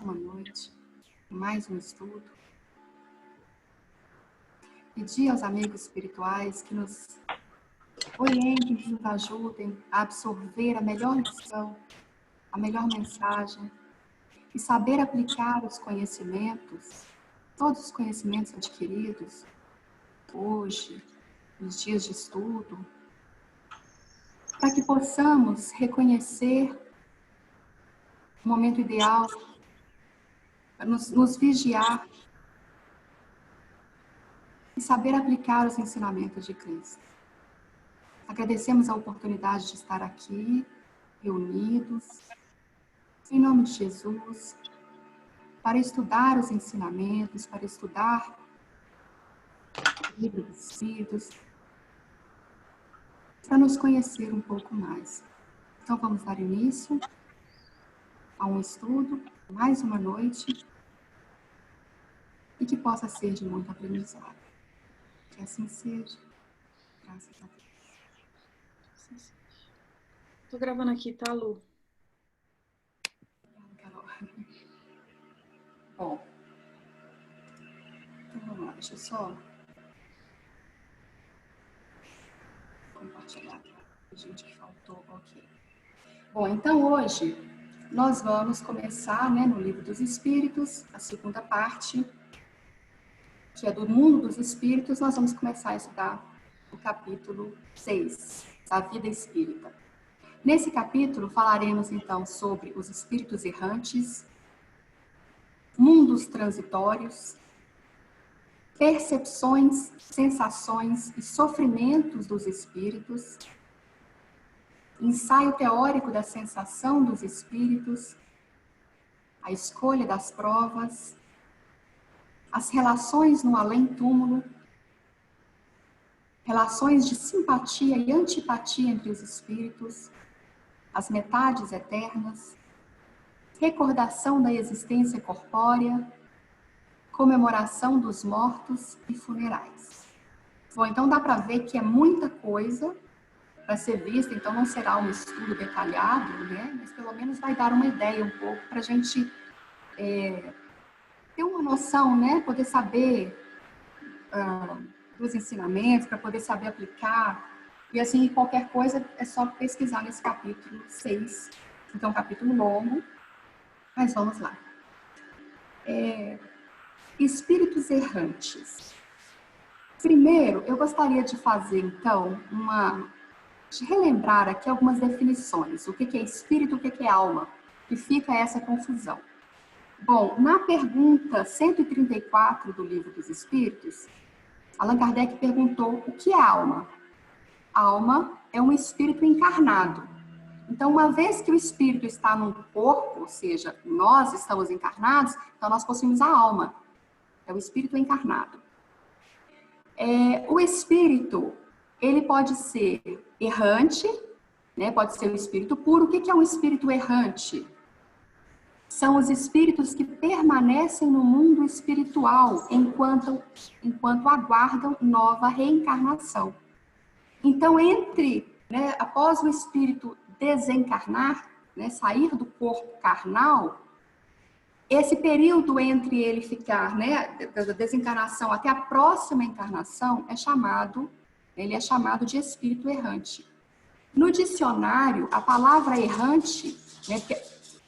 uma noite, mais um estudo. Pedir aos amigos espirituais que nos orientem, que nos ajudem a absorver a melhor lição, a melhor mensagem e saber aplicar os conhecimentos, todos os conhecimentos adquiridos hoje, nos dias de estudo, para que possamos reconhecer o momento ideal, nos vigiar e saber aplicar os ensinamentos de Cristo. Agradecemos a oportunidade de estar aqui, reunidos, em nome de Jesus, para estudar os ensinamentos, para estudar o livro dos Espíritos, para nos conhecer um pouco mais. Então vamos dar início a um estudo, mais uma noite, e que possa ser de muito aprendizado. Que assim seja. Graças a Deus. Tô gravando aqui, tá, Lu? Carol. Bom, então vamos lá, deixa eu só compartilhar. Gente que faltou, ok. Bom, então hoje nós vamos começar, no Livro dos Espíritos, a segunda parte, que é do Mundo dos Espíritos. Nós vamos começar a estudar o capítulo 6, da vida espírita. Nesse capítulo falaremos então sobre os espíritos errantes, mundos transitórios, percepções, sensações e sofrimentos dos espíritos, ensaio teórico da sensação dos espíritos, a escolha das provas, as relações no além-túmulo, relações de simpatia e antipatia entre os espíritos, as metades eternas, recordação da existência corpórea, comemoração dos mortos e funerais. Bom, então dá para ver que é muita coisa para ser vista, então não será um estudo detalhado, mas pelo menos vai dar uma ideia um pouco para a gente ter uma noção, poder saber dos ensinamentos, para poder saber aplicar. E assim, qualquer coisa é só pesquisar nesse capítulo 6. Então, capítulo longo, mas vamos lá. Espíritos errantes. Primeiro, eu gostaria de fazer, então, de relembrar aqui algumas definições. O que é espírito, o que é alma? Que fica essa confusão. Bom, na pergunta 134 do Livro dos Espíritos, Allan Kardec perguntou o que é alma. Alma é um espírito encarnado. Então, uma vez que o espírito está num corpo, ou seja, nós estamos encarnados, então nós possuímos a alma. É o espírito encarnado. O espírito, ele pode ser errante, pode ser um espírito puro. O que é um espírito errante? São os espíritos que permanecem no mundo espiritual enquanto aguardam nova reencarnação. Então, após o espírito desencarnar, sair do corpo carnal, esse período entre ele ficar, da desencarnação até a próxima encarnação, é chamado de espírito errante. No dicionário, a palavra errante,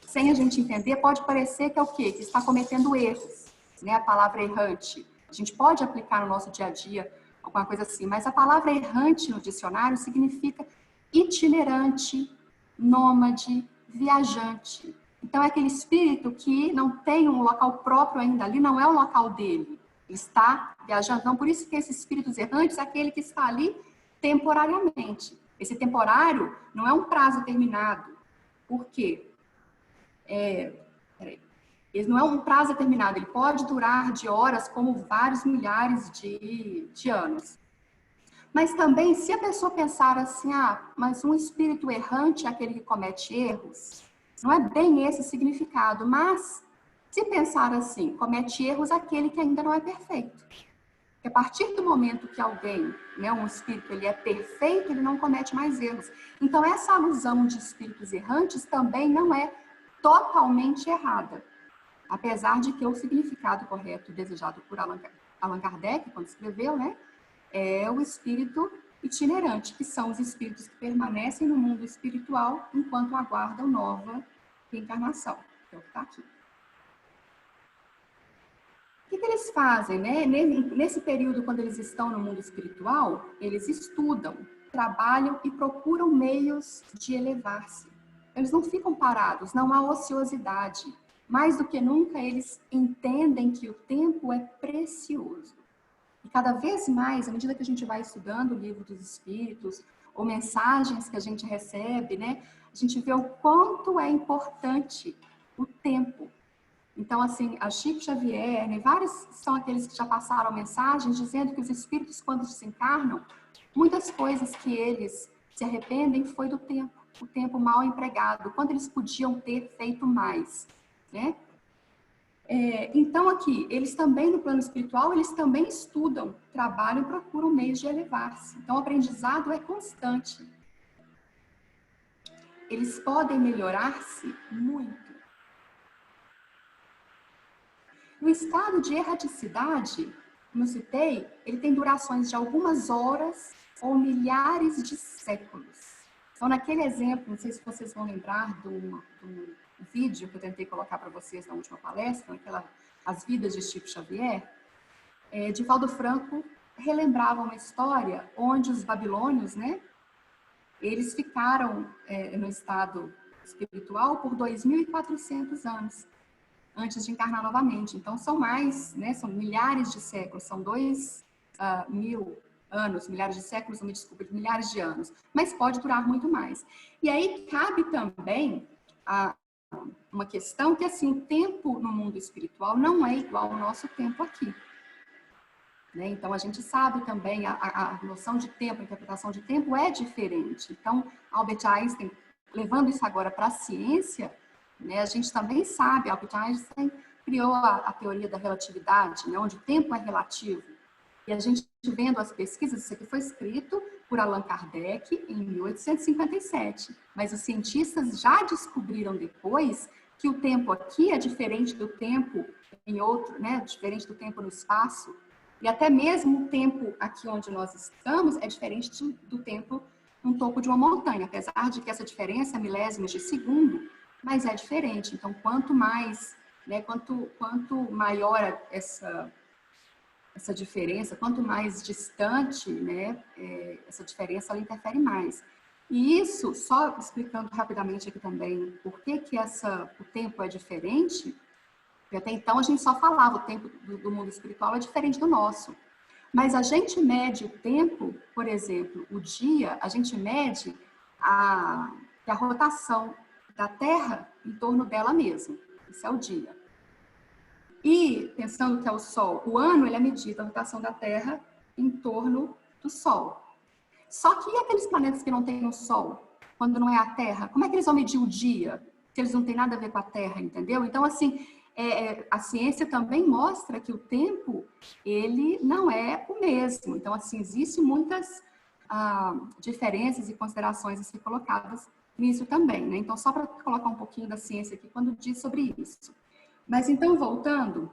sem a gente entender, pode parecer que é o quê? Que está cometendo erros, a palavra errante. A gente pode aplicar no nosso dia a dia alguma coisa assim, mas a palavra errante no dicionário significa itinerante, nômade, viajante. Então, é aquele espírito que não tem um local próprio ainda, ali não é o local dele, ele está viajando. Então, por isso que esses espíritos errantes é aquele que está ali temporariamente. Esse temporário não é um prazo determinado. Por quê? Ele não é um prazo determinado, ele pode durar de horas como vários milhares de anos. Mas também, se a pessoa pensar assim, mas um espírito errante é aquele que comete erros, não é bem esse o significado, mas se pensar assim, comete erros aquele que ainda não é perfeito. Porque a partir do momento que alguém, um espírito, ele é perfeito, ele não comete mais erros. Então, essa alusão de espíritos errantes também não é totalmente errada. Apesar de que o significado correto desejado por Allan Kardec, quando escreveu, né, é o espírito itinerante, que são os espíritos que permanecem no mundo espiritual enquanto aguardam nova reencarnação, que é o que está aqui. O que eles fazem, né? Nesse período, quando eles estão no mundo espiritual, eles estudam, trabalham e procuram meios de elevar-se. Eles não ficam parados, não há ociosidade. Mais do que nunca, eles entendem que o tempo é precioso. E cada vez mais, à medida que a gente vai estudando o livro dos Espíritos, ou mensagens que a gente recebe, né? A gente vê o quanto é importante o tempo. Então, assim, a Chico Xavier, né, vários são aqueles que já passaram mensagens dizendo que os espíritos, quando desencarnam, muitas coisas que eles se arrependem foi do tempo, o tempo mal empregado, quando eles podiam ter feito mais, né? Então, aqui, eles também, no plano espiritual, eles também estudam, trabalham e procuram meios de elevar-se. Então, o aprendizado é constante. Eles podem melhorar-se muito. No estado de erraticidade, como eu citei, ele tem durações de algumas horas ou milhares de séculos. Então, naquele exemplo, não sei se vocês vão lembrar do vídeo que eu tentei colocar para vocês na última palestra, As Vidas de Chico Xavier, Divaldo Franco relembrava uma história onde os babilônios, né, eles ficaram no estado espiritual por 2.400 anos. Antes de encarnar novamente. Então, são mais, né, são milhares de séculos, são 2.000 anos, milhares de séculos, me desculpe, milhares de anos, mas pode durar muito mais. E aí cabe também uma questão que, assim, o tempo no mundo espiritual não é igual ao nosso tempo aqui. Né? Então, a gente sabe também, a noção de tempo, a interpretação de tempo é diferente. Então, Albert Einstein, levando isso agora para a ciência, né, a gente também sabe, Albert Einstein criou a teoria da relatividade, né, onde o tempo é relativo. E a gente vendo as pesquisas, isso aqui foi escrito por Allan Kardec em 1857. Mas os cientistas já descobriram depois que o tempo aqui é diferente do tempo em outro, né, diferente do tempo no espaço. E até mesmo o tempo aqui onde nós estamos é diferente do tempo no topo de uma montanha, apesar de que essa diferença é milésimos de segundo, mas é diferente. Então, quanto mais, né, quanto maior essa diferença, quanto mais distante, né, essa diferença ela interfere mais. E isso, só explicando rapidamente aqui também por que o tempo é diferente, porque até então a gente só falava o tempo do mundo espiritual é diferente do nosso. Mas a gente mede o tempo, por exemplo, o dia, a gente mede a rotação da Terra em torno dela mesma. Isso é o dia. E, pensando que é o Sol, o ano ele é medido a rotação da Terra em torno do Sol. Só que e aqueles planetas que não têm o Sol, quando não é a Terra, como é que eles vão medir o dia? Se eles não têm nada a ver com a Terra, entendeu? Então, assim, a ciência também mostra que o tempo, ele não é o mesmo. Então, assim, existem muitas diferenças e considerações a ser colocadas nisso também, né? Então, só para colocar um pouquinho da ciência aqui, quando diz sobre isso. Mas, então, voltando,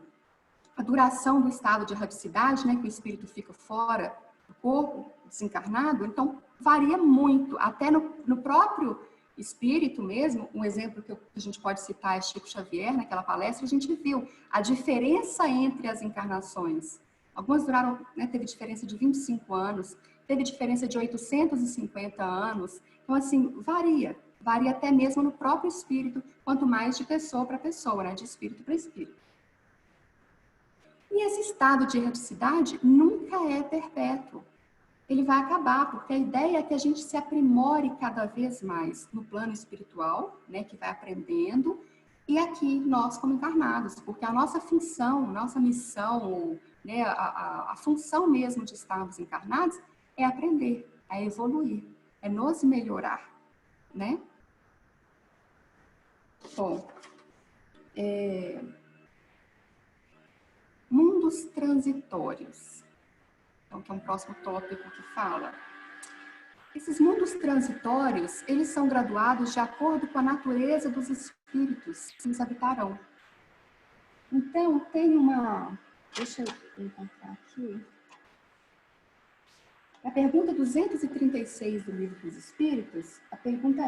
a duração do estado de erraticidade, né, que o espírito fica fora do corpo, desencarnado, então, varia muito, até no próprio espírito mesmo. Um exemplo que a gente pode citar é Chico Xavier, naquela palestra, a gente viu a diferença entre as encarnações. Algumas duraram, né, teve diferença de 25 anos, teve diferença de 850 anos. Então, assim, varia até mesmo no próprio espírito, quanto mais de pessoa para pessoa, né, de espírito para espírito. E esse estado de erraticidade nunca é perpétuo. Ele vai acabar, porque a ideia é que a gente se aprimore cada vez mais no plano espiritual, né, que vai aprendendo, e aqui nós como encarnados, porque a nossa função, nossa missão, né, a função mesmo de estarmos encarnados é aprender, é evoluir, é nos melhorar, né? Bom, mundos transitórios. Então, que é um próximo tópico que fala. Esses mundos transitórios, eles são graduados de acordo com a natureza dos espíritos que os habitarão. Então, tem uma... Deixa eu encontrar aqui. A pergunta 236 do Livro dos Espíritos, a pergunta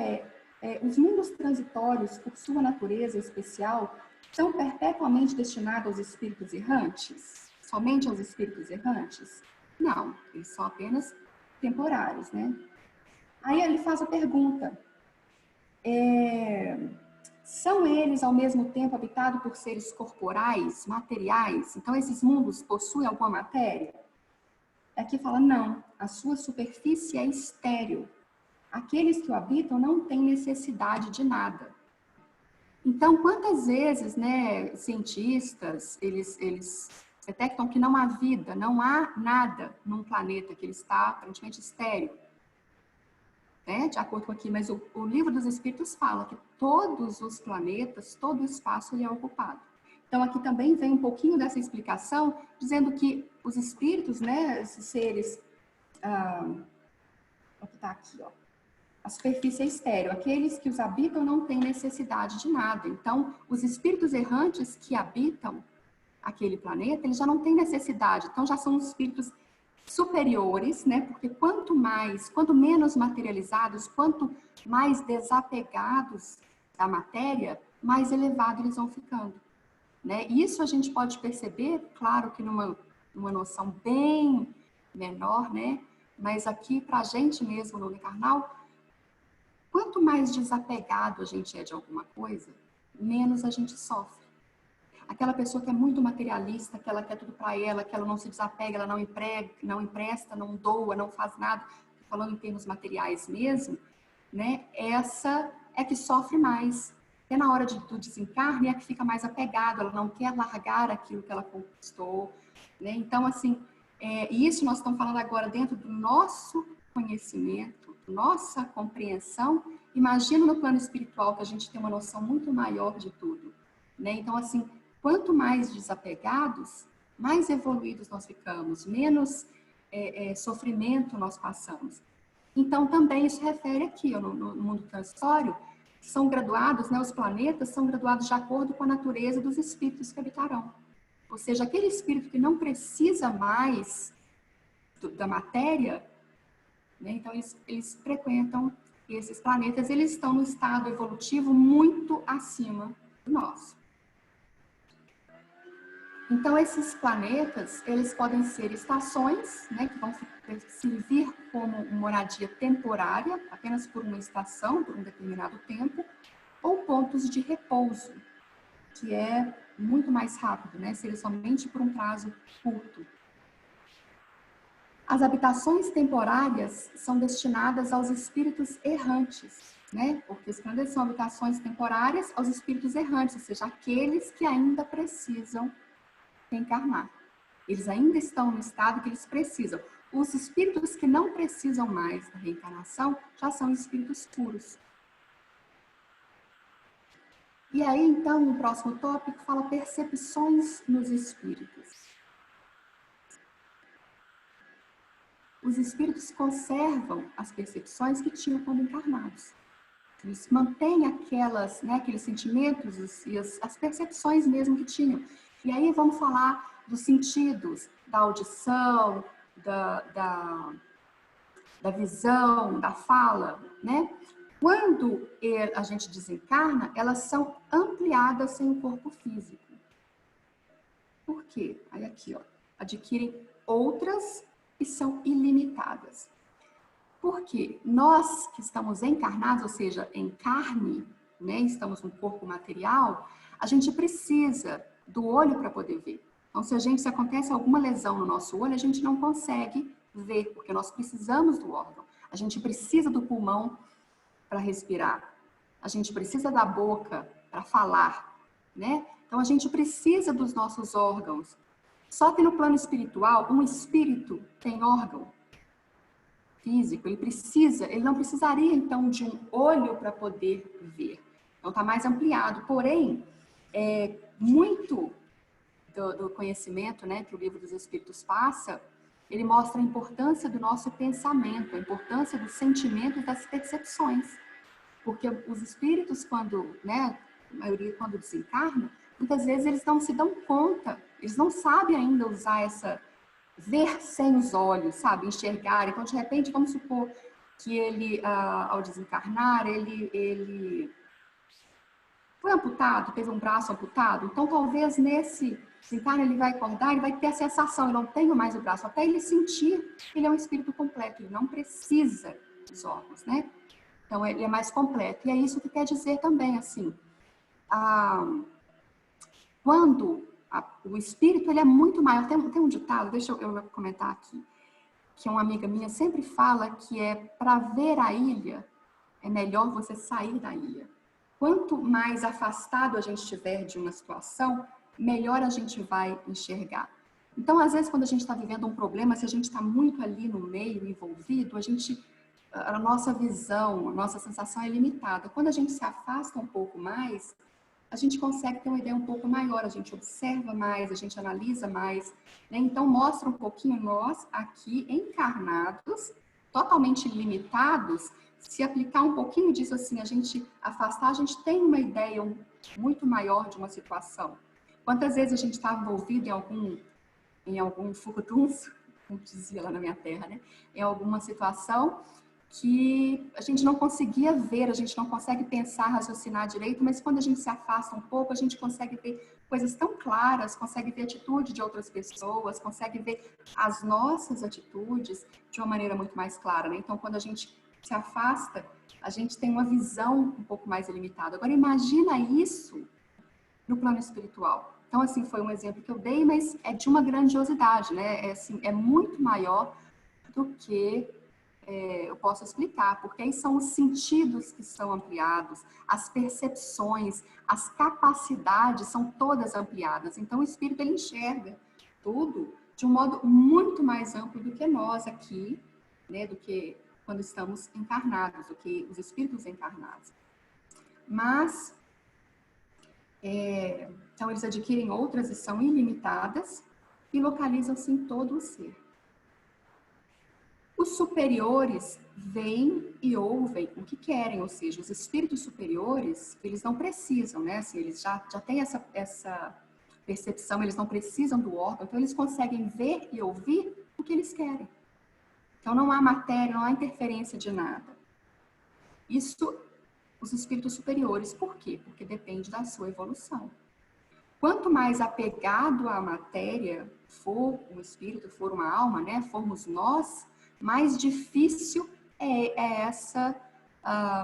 os mundos transitórios, por sua natureza especial, são perpetuamente destinados aos espíritos errantes? Somente aos espíritos errantes? Não, eles são apenas temporários, né? Aí ele faz a pergunta, são eles ao mesmo tempo habitados por seres corporais, materiais? Então esses mundos possuem alguma matéria? Aqui fala, não, a sua superfície é estéril. Aqueles que o habitam não têm necessidade de nada. Então, quantas vezes, né, cientistas, eles detectam que não há vida, não há nada num planeta, que ele está aparentemente estéril. Né? De acordo com aqui, mas o Livro dos Espíritos fala que todos os planetas, todo o espaço ele é ocupado. Então, aqui também vem um pouquinho dessa explicação, dizendo que os espíritos, né, esses seres, o que está aqui, ó, a superfície é estéril, aqueles que os habitam não têm necessidade de nada. Então, os espíritos errantes que habitam aquele planeta, eles já não têm necessidade, então já são espíritos superiores, né? Porque quanto menos materializados, quanto mais desapegados da matéria, mais elevado eles vão ficando. Né? Isso a gente pode perceber, claro que numa noção bem menor, né? Mas aqui para a gente mesmo no carnal, quanto mais desapegado a gente é de alguma coisa, menos a gente sofre. Aquela pessoa que é muito materialista, que ela quer tudo para ela, que ela não se desapega, ela não empresta, não doa, não faz nada, falando em termos materiais mesmo, né? Essa é que sofre mais. Até na hora do desencarne é que fica mais apegada, ela não quer largar aquilo que ela conquistou, né? Então, assim, isso nós estamos falando agora dentro do nosso conhecimento, nossa compreensão. Imagina no plano espiritual, que a gente tem uma noção muito maior de tudo, né? Então, assim, quanto mais desapegados, mais evoluídos nós ficamos, menos sofrimento nós passamos. Então, também isso refere aqui, ó, no mundo transitório, são graduados, né, os planetas são graduados de acordo com a natureza dos espíritos que habitarão. Ou seja, aquele espírito que não precisa mais da matéria, né, então eles frequentam esses planetas, eles estão no estado evolutivo muito acima do nosso. Então, esses planetas, eles podem ser estações, né, que vão servir como moradia temporária, apenas por uma estação, por um determinado tempo, ou pontos de repouso, que é muito mais rápido, né, seria somente por um prazo curto. As habitações temporárias são destinadas aos espíritos errantes, né, porque os planetas são habitações temporárias aos espíritos errantes, ou seja, aqueles que ainda precisam reencarnar. Eles ainda estão no estado que eles precisam. Os espíritos que não precisam mais da reencarnação já são espíritos puros. E aí, então, o próximo tópico fala percepções nos espíritos. Os espíritos conservam as percepções que tinham quando encarnados. Eles mantêm aqueles sentimentos e as percepções mesmo que tinham. E aí vamos falar dos sentidos, da audição, da visão, da fala, né? Quando a gente desencarna, elas são ampliadas sem o corpo físico. Por quê? Aí aqui, ó, adquirem outras que são ilimitadas. Porque nós que estamos encarnados, ou seja, em carne, né, estamos no corpo material, a gente precisa do olho para poder ver. Então, se acontece alguma lesão no nosso olho, a gente não consegue ver, porque nós precisamos do órgão. A gente precisa do pulmão para respirar. A gente precisa da boca para falar, né? Então, a gente precisa dos nossos órgãos. Só que no plano espiritual, um espírito tem órgão físico, ele não precisaria, então, de um olho para poder ver. Então, está mais ampliado. Porém, muito do conhecimento, né, que o Livro dos Espíritos passa, ele mostra a importância do nosso pensamento, a importância do sentimento e das percepções. Porque os espíritos, a maioria quando desencarna, muitas vezes eles não se dão conta, eles não sabem ainda usar ver sem os olhos, sabe? Enxergar. Então, de repente, vamos supor que ele, ao desencarnar, ele foi amputado, teve um braço amputado. Então, talvez nesse desencarne ele vai acordar, ele vai ter a sensação, eu não tenho mais o braço, até ele sentir que ele é um espírito completo, ele não precisa dos órgãos, né? Então, ele é mais completo. E é isso que quer dizer também, assim, quando o espírito ele é muito maior. Tem um ditado, deixa eu comentar aqui, que uma amiga minha sempre fala que é para ver a ilha, é melhor você sair da ilha. Quanto mais afastado a gente estiver de uma situação, melhor a gente vai enxergar. Então, às vezes, quando a gente está vivendo um problema, se a gente está muito ali no meio, envolvido, a nossa visão, a nossa sensação é limitada. Quando a gente se afasta um pouco mais, a gente consegue ter uma ideia um pouco maior, a gente observa mais, a gente analisa mais, né? Então, mostra um pouquinho nós, aqui, encarnados, totalmente limitados, se aplicar um pouquinho disso assim, a gente afastar, a gente tem uma ideia muito maior de uma situação. Quantas vezes a gente está envolvido em algum furdunço, como dizia lá na minha terra, né? Em alguma situação que a gente não conseguia ver, a gente não consegue pensar, raciocinar direito, mas quando a gente se afasta um pouco, a gente consegue ver coisas tão claras, consegue ver a atitude de outras pessoas, consegue ver as nossas atitudes de uma maneira muito mais clara, né? Então, quando a gente se afasta, a gente tem uma visão um pouco mais limitada. Agora, imagina isso no plano espiritual. Então, assim, foi um exemplo que eu dei, mas é de uma grandiosidade, né? É muito maior do que eu posso explicar, porque aí são os sentidos que são ampliados, as percepções, as capacidades são todas ampliadas. Então, o espírito, ele enxerga tudo de um modo muito mais amplo do que nós aqui, né? Do que quando estamos encarnados, do que os espíritos encarnados. Mas, então, eles adquirem outras e são ilimitadas e localizam-se em todo o ser. Os superiores veem e ouvem o que querem, ou seja, os espíritos superiores, eles não precisam, né? Assim, eles já têm essa percepção, eles não precisam do órgão, então eles conseguem ver e ouvir o que eles querem. Então não há matéria, não há interferência de nada. Isso, os espíritos superiores, por quê? Porque depende da sua evolução. Quanto mais apegado à matéria for um espírito, for uma alma, né? Formos nós, mais difícil é essa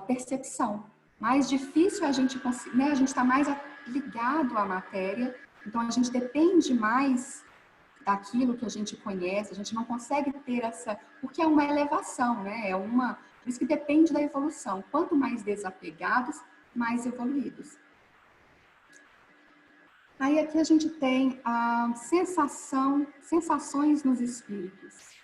percepção. Mais difícil a gente conseguir, né? A gente está mais ligado à matéria, então a gente depende mais daquilo que a gente conhece, a gente não consegue ter porque é uma elevação, né? Por isso que depende da evolução. Quanto mais desapegados, mais evoluídos. Aí aqui a gente tem a sensações nos espíritos.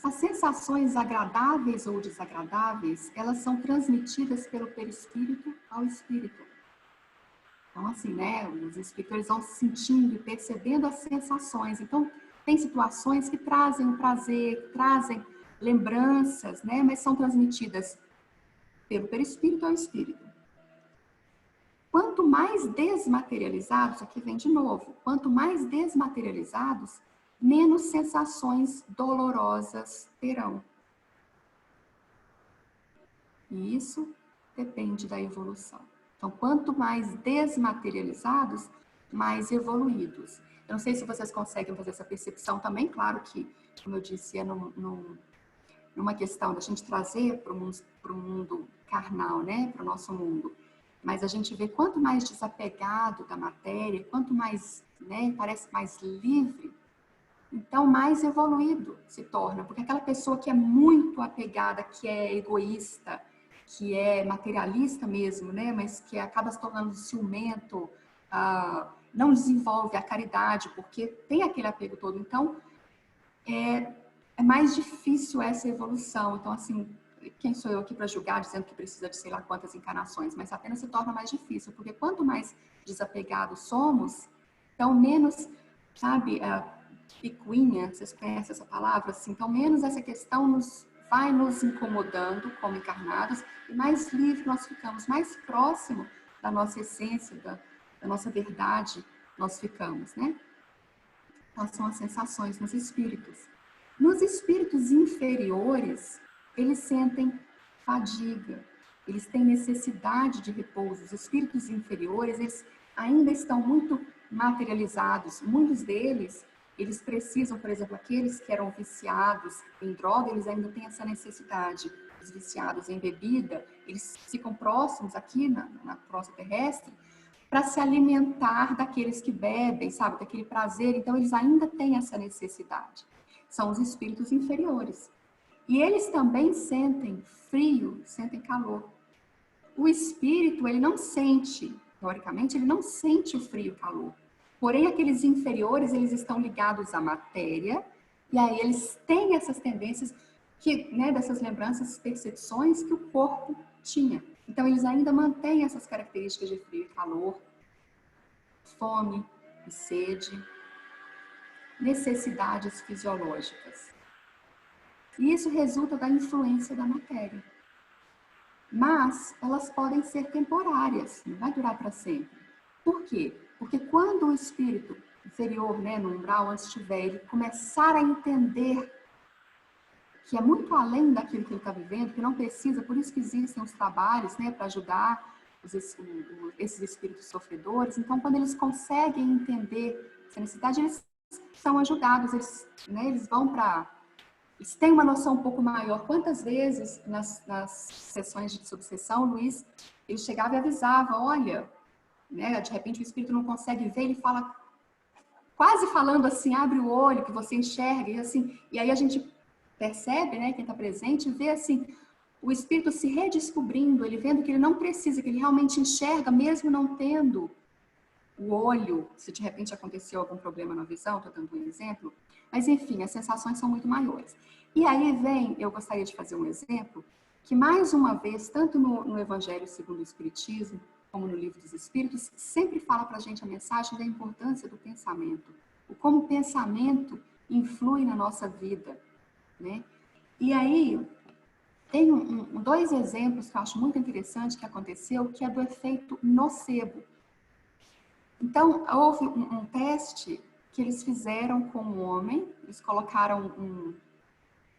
As sensações agradáveis ou desagradáveis, elas são transmitidas pelo perispírito ao espírito. Então, assim, né, os espíritos vão sentindo e percebendo as sensações. Então, tem situações que trazem um prazer, que trazem lembranças, né, mas são transmitidas pelo perispírito ao espírito. Quanto mais desmaterializados, aqui vem de novo, quanto mais desmaterializados, menos sensações dolorosas terão. E isso depende da evolução. Então, quanto mais desmaterializados, mais evoluídos. Eu não sei se vocês conseguem fazer essa percepção também, claro que, como eu disse, é numa questão da gente trazer para o mundo carnal, né, para o nosso mundo. Mas a gente vê quanto mais desapegado da matéria, quanto mais, né, parece mais livre, então mais evoluído se torna. Porque aquela pessoa que é muito apegada, que é egoísta, que é materialista mesmo, né, mas que acaba se tornando ciumento, não desenvolve a caridade, porque tem aquele apego todo. Então, é mais difícil essa evolução. Então, assim, quem sou eu aqui para julgar, dizendo que precisa de sei lá quantas encarnações, mas apenas se torna mais difícil, porque quanto mais desapegados somos, então menos, sabe, picuinha, vocês conhecem essa palavra? Assim, então menos essa questão vai nos incomodando como encarnados, e mais livre nós ficamos, mais próximo da nossa essência, da nossa verdade, nós ficamos, né? Então, são as sensações nos espíritos. Nos espíritos inferiores, eles sentem fadiga, eles têm necessidade de repouso. Os espíritos inferiores, eles ainda estão muito materializados. Muitos deles, eles precisam, por exemplo, aqueles que eram viciados em droga, eles ainda têm essa necessidade. Os viciados em bebida, eles ficam próximos aqui na crosta terrestre, para se alimentar daqueles que bebem, sabe, daquele prazer. Então, eles ainda têm essa necessidade. São os espíritos inferiores. E eles também sentem frio, sentem calor. O espírito, ele não sente, teoricamente, ele não sente o frio e o calor. Porém, aqueles inferiores, eles estão ligados à matéria, e aí eles têm essas tendências, que, né, dessas lembranças, percepções que o corpo tinha. Então, eles ainda mantêm essas características de frio e calor, fome e sede, necessidades fisiológicas. E isso resulta da influência da matéria. Mas elas podem ser temporárias, não vai durar para sempre. Por quê? Porque quando o espírito inferior, né, no umbral, antes estiver, ele começar a entender que é muito além daquilo que ele está vivendo, que não precisa, por isso que existem os trabalhos, né, para ajudar esses espíritos sofredores. Então, quando eles conseguem entender essa necessidade, eles são ajudados, eles vão para... Eles têm uma noção um pouco maior. Quantas vezes, nas sessões de desobsessão, Luiz, ele chegava e avisava, olha, né, de repente o espírito não consegue ver, ele fala, quase falando assim, abre o olho, que você enxerga, e assim, e aí a gente percebe, né, quem está presente, vê assim, o espírito se redescobrindo, ele vendo que ele não precisa, que ele realmente enxerga, mesmo não tendo o olho, se de repente aconteceu algum problema na visão, estou dando um exemplo, mas enfim, as sensações são muito maiores. E aí eu gostaria de fazer um exemplo, que mais uma vez, tanto no Evangelho segundo o Espiritismo, como no Livro dos Espíritos, sempre fala para a gente a mensagem da importância do pensamento, o como o pensamento influi na nossa vida, né? E aí, tem dois exemplos que eu acho muito interessante que aconteceu, que é do efeito nocebo. Então, houve um teste que eles fizeram com um homem, eles colocaram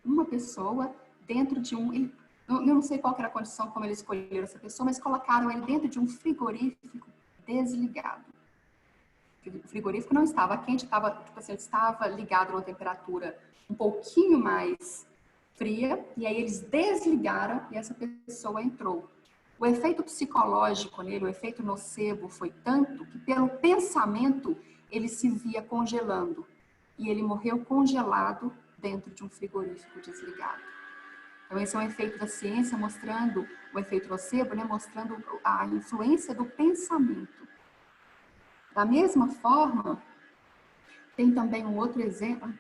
uma pessoa dentro de eu não sei qual era a condição como eles escolheram essa pessoa, mas colocaram ele dentro de um frigorífico desligado. O frigorífico não estava quente, estava, tipo assim, ele estava ligado a uma temperatura um pouquinho mais fria, e aí eles desligaram e essa pessoa entrou. O efeito psicológico nele, o efeito nocebo foi tanto que pelo pensamento ele se via congelando. E ele morreu congelado dentro de um frigorífico desligado. Então esse é um efeito da ciência mostrando, o efeito nocebo, né, mostrando a influência do pensamento. Da mesma forma, tem também um outro exemplo.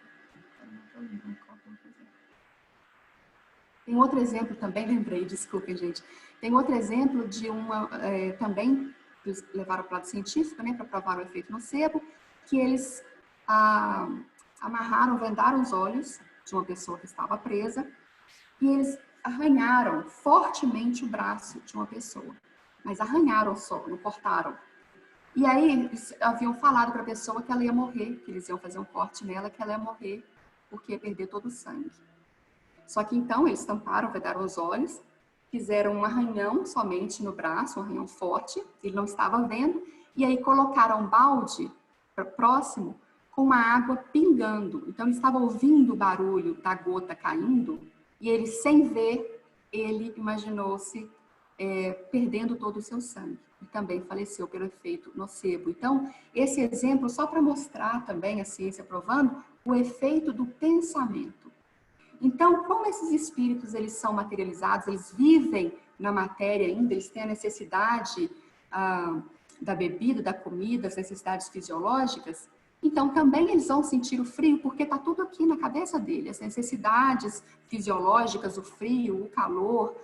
Tem outro exemplo também, lembrei, desculpem, gente. Tem outro exemplo de também, eles levaram para o lado científico, né, para provar o efeito nocebo, que eles amarraram, vendaram os olhos de uma pessoa que estava presa e eles arranharam fortemente o braço de uma pessoa. Mas arranharam só, não cortaram. E aí eles haviam falado para a pessoa que ela ia morrer, que eles iam fazer um corte nela, que ela ia morrer porque ia perder todo o sangue. Só que então eles tamparam, vedaram os olhos, fizeram um arranhão somente no braço, um arranhão forte, ele não estava vendo, e aí colocaram um balde próximo com uma água pingando. Então ele estava ouvindo o barulho da gota caindo, e ele, sem ver, ele imaginou-se perdendo todo o seu sangue. E também faleceu pelo efeito nocebo. Então, esse exemplo só para mostrar também a ciência provando o efeito do pensamento. Então, como esses espíritos eles são materializados, eles vivem na matéria ainda, eles têm a necessidade da bebida, da comida, as necessidades fisiológicas, então também eles vão sentir o frio, porque está tudo aqui na cabeça dele, as necessidades fisiológicas, o frio, o calor,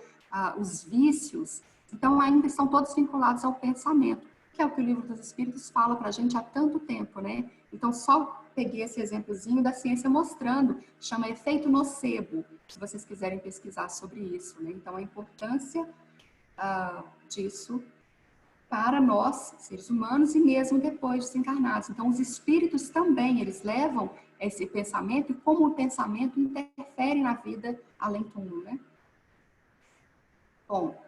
os vícios, então ainda estão todos vinculados ao pensamento, que é o que o Livro dos Espíritos fala para a gente há tanto tempo, né? Então, só peguei esse exemplozinho da ciência mostrando, chama efeito nocebo, se vocês quiserem pesquisar sobre isso, né? Então, a importância disso para nós, seres humanos, e mesmo depois desencarnados. Então, os espíritos também, eles levam esse pensamento e como o pensamento interfere na vida além túmulo, né? Bom,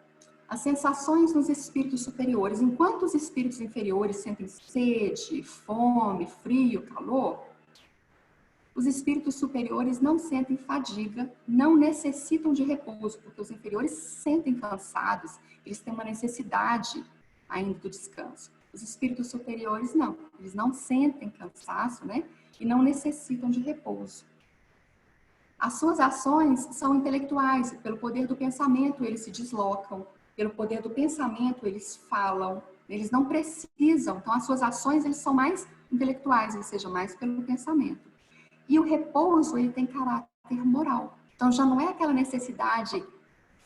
as sensações nos espíritos superiores. Enquanto os espíritos inferiores sentem sede, fome, frio, calor, os espíritos superiores não sentem fadiga, não necessitam de repouso, porque os inferiores se sentem cansados, eles têm uma necessidade ainda do descanso. Os espíritos superiores não, eles não sentem cansaço, né? E não necessitam de repouso. As suas ações são intelectuais, pelo poder do pensamento eles se deslocam, pelo poder do pensamento eles falam, eles não precisam, então as suas ações eles são mais intelectuais, ou seja, mais pelo pensamento. E o repouso, ele tem caráter moral. Então, já não é aquela necessidade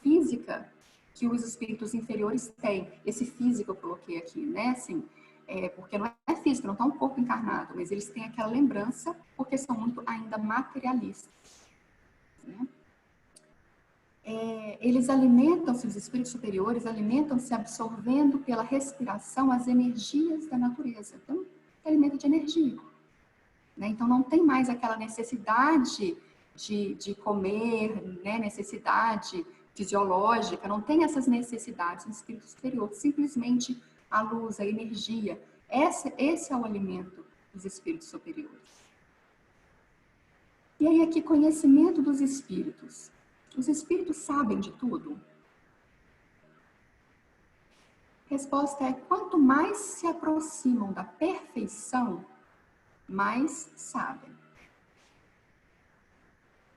física que os espíritos inferiores têm. Esse físico eu coloquei aqui, né? Assim, porque não é físico, não está um corpo encarnado, mas eles têm aquela lembrança porque são muito ainda materialistas. Né? Eles alimentam-se, os espíritos superiores alimentam-se absorvendo pela respiração as energias da natureza. Então, se alimenta de energia. Né? Então, não tem mais aquela necessidade de comer, né? Necessidade fisiológica, não tem essas necessidades no espírito superior, simplesmente a luz, a energia. Esse é o alimento dos espíritos superiores. E aí, aqui, conhecimento dos espíritos. Os espíritos sabem de tudo? Resposta é: quanto mais se aproximam da perfeição, mais sabem.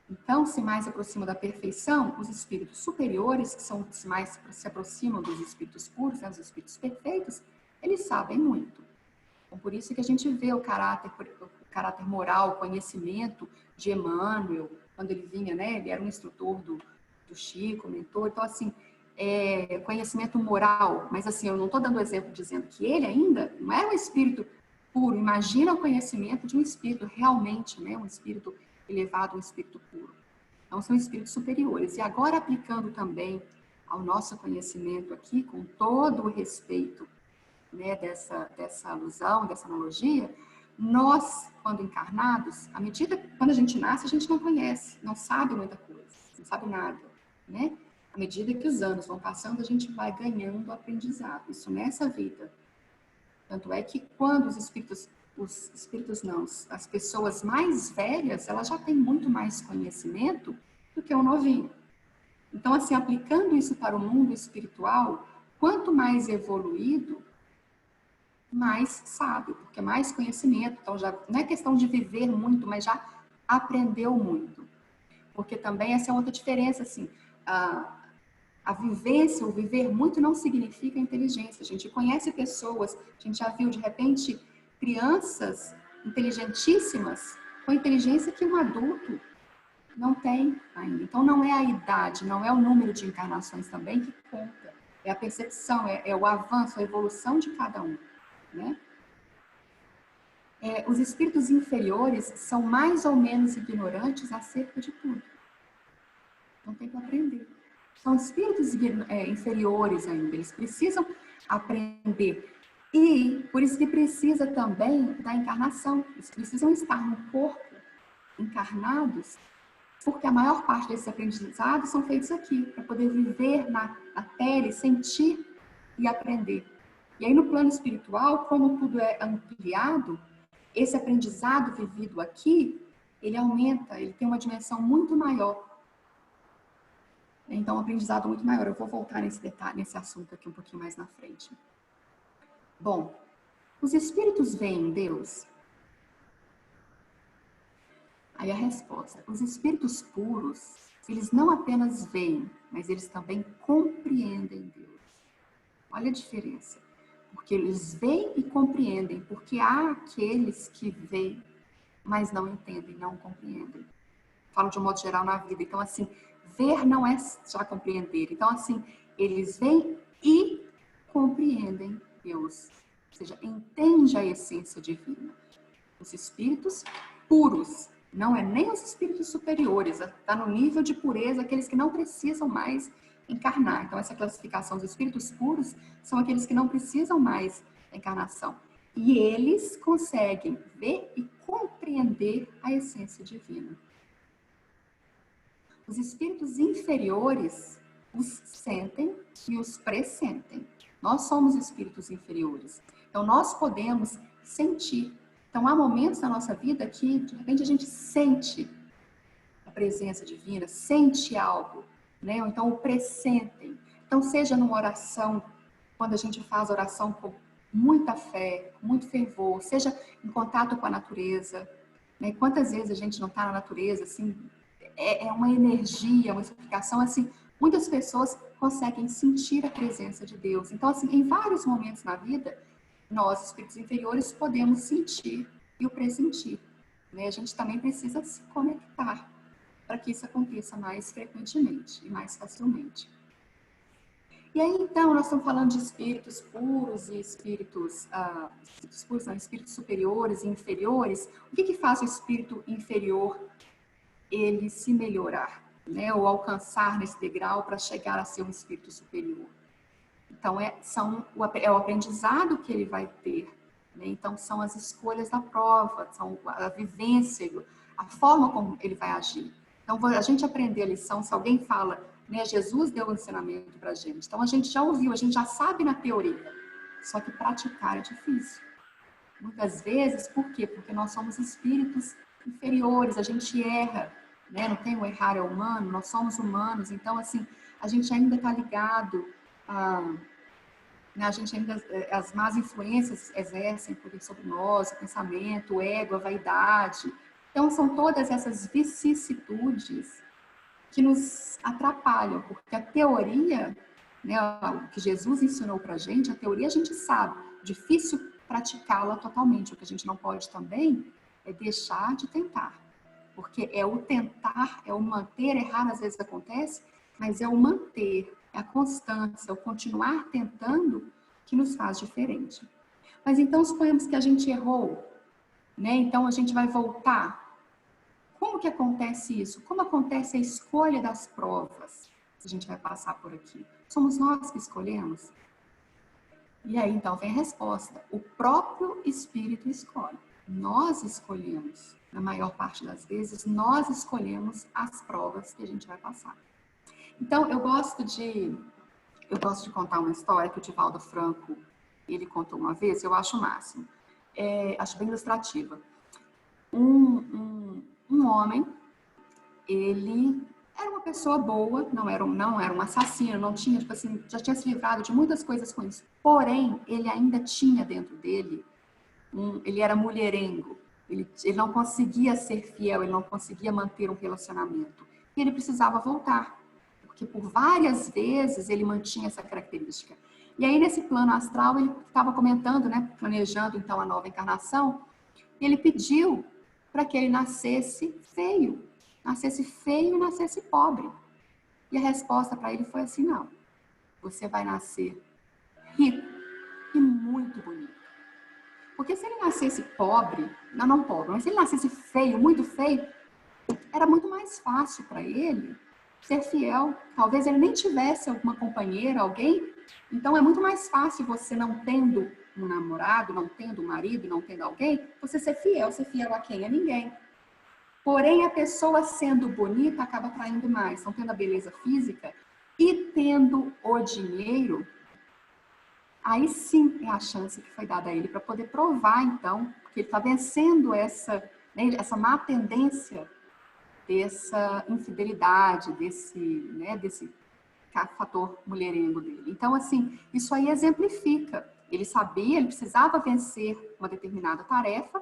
Então, se mais aproximam da perfeição, os espíritos superiores, que são os que mais se aproximam dos espíritos puros, né, dos espíritos perfeitos, eles sabem muito. Então, por isso que a gente vê o caráter moral, o conhecimento de Emmanuel, quando ele vinha, né, ele era um instrutor do Chico, mentor, então, assim, conhecimento moral, mas assim, eu não estou dando exemplo dizendo que ele ainda não é um espírito puro. Imagina o conhecimento de um espírito realmente, né, um espírito elevado, um espírito puro. Então, são espíritos superiores. E agora, aplicando também ao nosso conhecimento aqui, com todo o respeito, né, dessa alusão, dessa analogia, nós, quando encarnados, à medida que quando a gente nasce, a gente não conhece, não sabe muita coisa, não sabe nada, né? À medida que os anos vão passando, a gente vai ganhando aprendizado, isso nessa vida. Tanto é que quando os espíritos não, as pessoas mais velhas, elas já têm muito mais conhecimento do que o novinho. Então, assim, aplicando isso para o mundo espiritual, quanto mais evoluído, mais sábio, porque mais conhecimento. Então, já não é questão de viver muito, mas já aprendeu muito. Porque também essa é outra diferença, assim, a vivência, o viver muito não significa inteligência. A gente conhece pessoas, a gente já viu, de repente, crianças inteligentíssimas com inteligência que um adulto não tem ainda. Então, não é a idade, não é o número de encarnações também que conta. É a percepção, é o avanço, a evolução de cada um. Né? Os espíritos inferiores são mais ou menos ignorantes acerca de tudo. Então tem que aprender. São espíritos inferiores ainda, eles precisam aprender. E por isso que precisa também da encarnação. Eles precisam estar no corpo, encarnados, porque a maior parte desses aprendizados são feitos aqui, para poder viver na pele, sentir e aprender. E aí, no plano espiritual, como tudo é ampliado, esse aprendizado vivido aqui, ele aumenta, ele tem uma dimensão muito maior. Então, um aprendizado muito maior. Eu vou voltar nesse detalhe, nesse assunto aqui um pouquinho mais na frente. Bom, os espíritos veem Deus? Aí a resposta: os espíritos puros, eles não apenas veem, mas eles também compreendem Deus. Olha a diferença. Porque eles veem e compreendem, porque há aqueles que veem, mas não entendem, não compreendem. Falo de um modo geral na vida. Então, assim, ver não é já compreender. Então, assim, eles veem e compreendem Deus. Ou seja, entende a essência divina. Os espíritos puros, não é nem os espíritos superiores, está no nível de pureza, aqueles que não precisam mais encarnar. Então, essa classificação dos espíritos puros são aqueles que não precisam mais da encarnação. E eles conseguem ver e compreender a essência divina. Os espíritos inferiores os sentem e os pressentem. Nós somos espíritos inferiores. Então, nós podemos sentir. Então, há momentos na nossa vida que, de repente, a gente sente a presença divina, sente algo, né? Ou então, o pressentem. Então, seja numa oração, quando a gente faz oração com muita fé, com muito fervor, seja em contato com a natureza, né? Quantas vezes a gente não está na natureza, assim, é uma energia, uma explicação, assim, muitas pessoas conseguem sentir a presença de Deus. Então, assim, em vários momentos na vida, nós, espíritos inferiores, podemos sentir e o pressentir, né? A gente também precisa se conectar para que isso aconteça mais frequentemente e mais facilmente. E aí, então, nós estamos falando de espíritos puros e espíritos puros, não, espíritos superiores e inferiores. O que faz o espírito inferior ele se melhorar, né? Ou alcançar nesse degrau para chegar a ser um espírito superior? Então, é o aprendizado que ele vai ter, né? Então, são as escolhas da prova, são a vivência, a forma como ele vai agir. Então, a gente aprender a lição, se alguém fala, né, Jesus deu um ensinamento para a gente. Então, a gente já ouviu, a gente já sabe na teoria. Só que praticar é difícil. Muitas vezes, por quê? Porque nós somos espíritos inferiores, a gente erra, né? Não tem o errar é humano, nós somos humanos. Então, assim, a gente ainda está ligado a gente ainda, as más influências exercem poder sobre nós, o pensamento, o ego, a vaidade. Então, são todas essas vicissitudes que nos atrapalham, porque a teoria, né, o que Jesus ensinou para a gente gente sabe, difícil praticá-la totalmente. O que a gente não pode também é deixar de tentar, porque é o tentar, é o manter, errar às vezes acontece, mas é o manter, é a constância, é o continuar tentando que nos faz diferente. Mas então, suponhamos que a gente errou, né? Então, a gente vai voltar. Como que acontece isso? Como acontece a escolha das provas? A gente vai passar por aqui. Somos nós que escolhemos? E aí, então, vem a resposta. O próprio Espírito escolhe. Nós escolhemos. Na maior parte das vezes, nós escolhemos as provas que a gente vai passar. Então, eu gosto de contar uma história que o Divaldo Franco, ele contou uma vez, eu acho o máximo. Acho bem ilustrativa. Um homem, ele era uma pessoa boa, não era um assassino, não tinha, tipo assim, já tinha se livrado de muitas coisas com isso. Porém, ele ainda tinha dentro dele, ele era mulherengo, ele não conseguia ser fiel, ele não conseguia manter um relacionamento. E ele precisava voltar, porque por várias vezes ele mantinha essa característica. E aí, nesse plano astral, ele estava comentando, né, planejando então a nova encarnação, e ele pediu para que ele nascesse feio e nascesse pobre. E a resposta para ele foi assim: não, você vai nascer rico e muito bonito. Porque se ele nascesse pobre, não pobre, mas se ele nascesse feio, muito feio, era muito mais fácil para ele ser fiel. Talvez ele nem tivesse alguma companheira, alguém. Então é muito mais fácil você, não tendo um namorado, não tendo um marido, não tendo alguém, você ser fiel a quem? A ninguém. Porém, a pessoa sendo bonita acaba atraindo mais. Então, tendo a beleza física e tendo o dinheiro, aí sim é a chance que foi dada a ele para poder provar, então, que ele está vencendo essa má tendência dessa infidelidade, desse fator mulherengo dele. Então, assim, isso aí exemplifica. Ele sabia, ele precisava vencer uma determinada tarefa,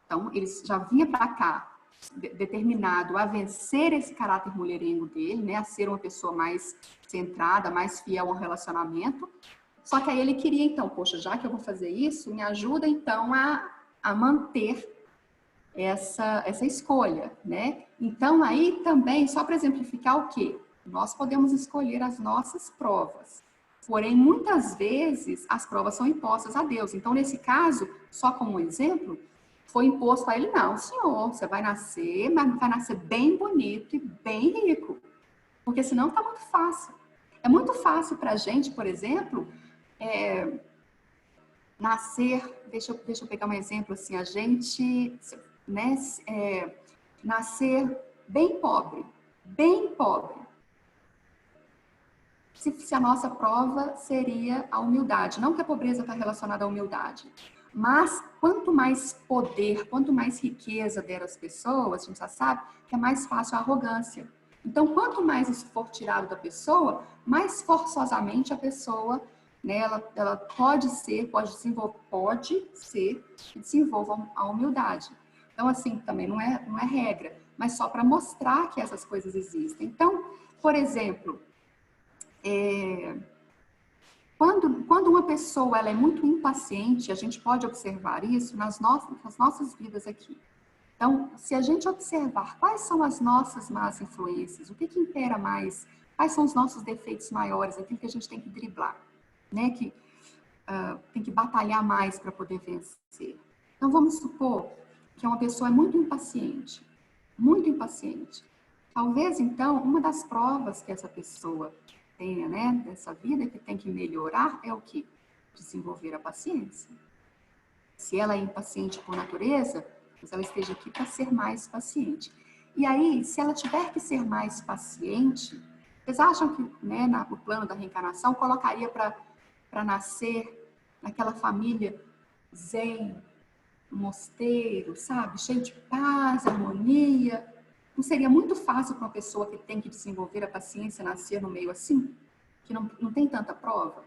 então ele já vinha para cá determinado a vencer esse caráter mulherengo dele, né, a ser uma pessoa mais centrada, mais fiel ao relacionamento. Só que aí ele queria, então, poxa, já que eu vou fazer isso, me ajuda, então, a manter essa escolha, né? Então, aí também, só para exemplificar o quê? Nós podemos escolher as nossas provas. Porém, muitas vezes, as provas são impostas a Deus. Então, nesse caso, só como um exemplo, foi imposto a ele: não, senhor, você vai nascer, mas vai nascer bem bonito e bem rico. Porque senão tá muito fácil. É muito fácil para a gente, por exemplo, nascer, deixa eu pegar um exemplo assim, a gente, né, nascer bem pobre. Se a nossa prova seria a humildade. Não que a pobreza está relacionada à humildade, mas quanto mais poder, quanto mais riqueza der às pessoas, a gente já sabe que é mais fácil a arrogância. Então, quanto mais isso for tirado da pessoa, mais forçosamente a pessoa, né, ela pode ser que desenvolva a humildade. Então, assim, também não é regra, mas só para mostrar que essas coisas existem. Então, por exemplo, quando uma pessoa ela é muito impaciente, a gente pode observar isso nas nossas vidas aqui. Então, se a gente observar quais são as nossas más influências, o que impera mais, quais são os nossos defeitos maiores, aquilo que a gente tem que driblar, né? Que tem que batalhar mais para poder vencer. Então, vamos supor que uma pessoa é muito impaciente. Talvez, então, uma das provas que essa pessoa tenha, né, dessa vida, que tem que melhorar, é o quê? Desenvolver a paciência. Se ela é impaciente por natureza, mas ela esteja aqui para ser mais paciente. E aí, se ela tiver que ser mais paciente, vocês acham que, né, o plano da reencarnação colocaria para nascer naquela família zen, um mosteiro, sabe? Cheio de paz, harmonia. Não seria muito fácil para uma pessoa que tem que desenvolver a paciência nascer no meio assim? Que não tem tanta prova?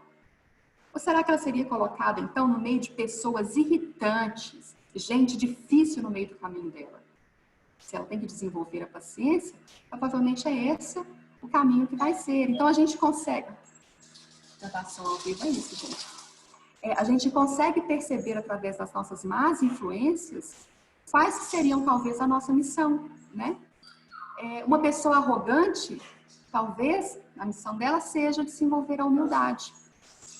Ou será que ela seria colocada, então, no meio de pessoas irritantes, gente difícil no meio do caminho dela? Se ela tem que desenvolver a paciência, provavelmente é esse o caminho que vai ser. Então, a gente consegue... Gravação ao vivo é isso, gente. A gente consegue perceber, através das nossas más influências, quais seriam, talvez, a nossa missão, né? Uma pessoa arrogante, talvez, a missão dela seja desenvolver a humildade.